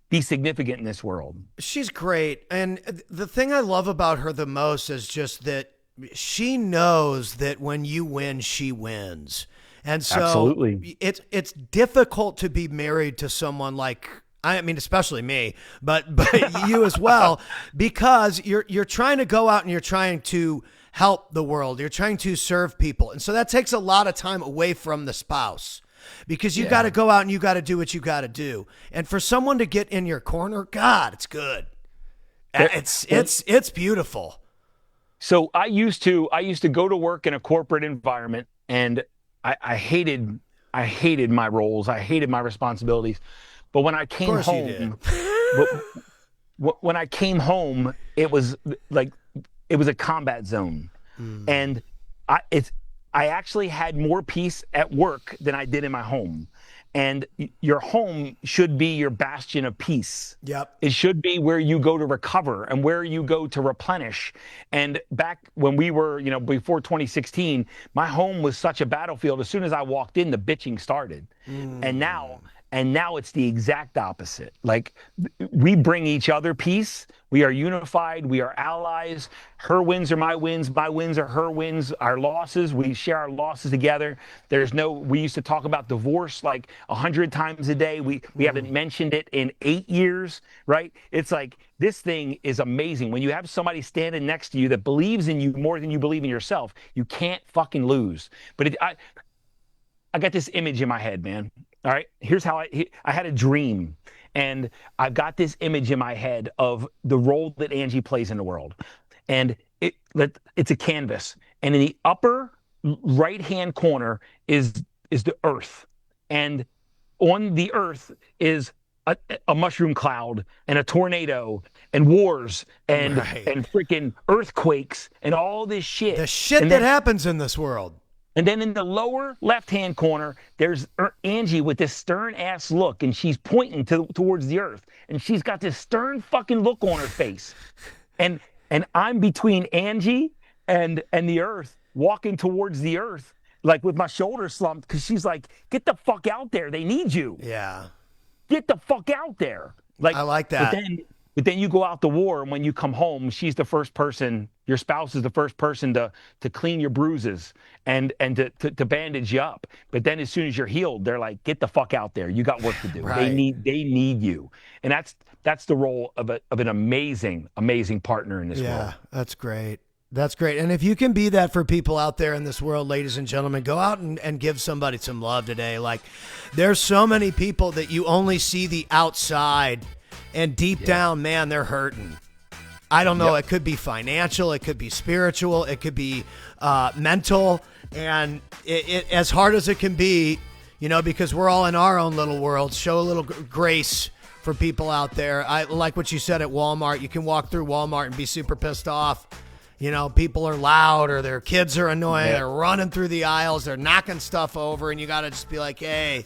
be significant in this world. She's great. And the thing I love about her the most is just that she knows that when you win, she wins. And so absolutely, it's difficult to be married to someone like, I mean, especially me, but you as well, because you're trying to go out and you're trying to help the world. You're trying to serve people. And so that takes a lot of time away from the spouse because you got to go out and you got to do what you got to do. And for someone to get in your corner, God, it's good. It's beautiful. So I used to go to work in a corporate environment, and I hated my roles. I hated my responsibilities. But when I came home, when I came home, it was a combat zone, and I actually had more peace at work than I did in my home. And your home should be your bastion of peace. Yep. It should be where you go to recover and where you go to replenish. And back when we were, before 2016, my home was such a battlefield. As soon as I walked in, the bitching started. And now it's the exact opposite. Like, we bring each other peace. We are unified. We are allies. Her wins are my wins. My wins are her wins. Our losses, we share our losses together. We used to talk about divorce like 100 times a day. We haven't mentioned it in 8 years, right? It's like, this thing is amazing. When you have somebody standing next to you that believes in you more than you believe in yourself, you can't fucking lose. But I got this image in my head, man. All right, here's how I had a dream, and I've got this image in my head of the role that Angie plays in the world, and it's a canvas, and in the upper right-hand corner is the earth, and on the earth is a mushroom cloud and a tornado and wars and freaking earthquakes and all this shit. The shit that happens in this world. And then in the lower left-hand corner, there's Angie with this stern-ass look, and she's pointing towards the earth. And she's got this stern fucking look on her face. And and I'm between Angie and the earth, walking towards the earth, like with my shoulders slumped, because she's like, get the fuck out there. They need you. Yeah. Get the fuck out there. Like, I like that. But then you go out to war, and when you come home, she's the first person, your spouse is the first person to clean your bruises and to bandage you up. But then as soon as you're healed, they're like, get the fuck out there. You got work to do. Right. They need you. And that's the role of an amazing, amazing partner in this world. Yeah, that's great. That's great. And if you can be that for people out there in this world, ladies and gentlemen, go out and give somebody some love today. Like, there's so many people that you only see the outside, and deep down, man, they're hurting. I don't know. It could be financial. It could be spiritual. It could be mental. And it as hard as it can be, you know, because we're all in our own little world, show a little grace for people out there. I like what you said at Walmart. You can walk through Walmart and be super pissed off. You know, people are loud, or their kids are annoying. They're running through the aisles. They're knocking stuff over, and you got to just be like, hey,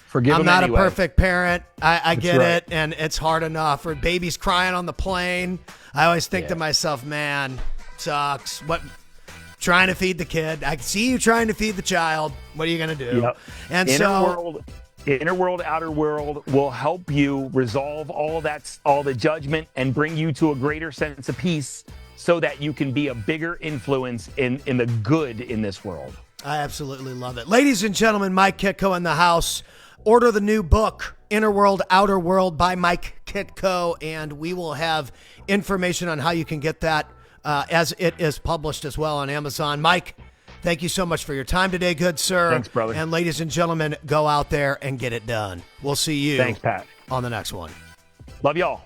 forgive I'm them not anyway. a perfect parent. I get right. it, and it's hard enough. Or babies crying on the plane. I always think to myself, man, sucks. What? Trying to feed the kid. I can see you trying to feed the child. What are you going to do? Yep. And Inner world, outer world will help you resolve all the judgment, and bring you to a greater sense of peace, so that you can be a bigger influence in the good in this world. I absolutely love it. Ladies and gentlemen, Mike Kitko in the house. Order the new book, Inner World, Outer World by Mike Kitko, and we will have information on how you can get that as it is published as well on Amazon. Mike, thank you so much for your time today, good sir. Thanks, brother. And ladies and gentlemen, go out there and get it done. We'll see you Thanks, Pat. on the next one. Love y'all.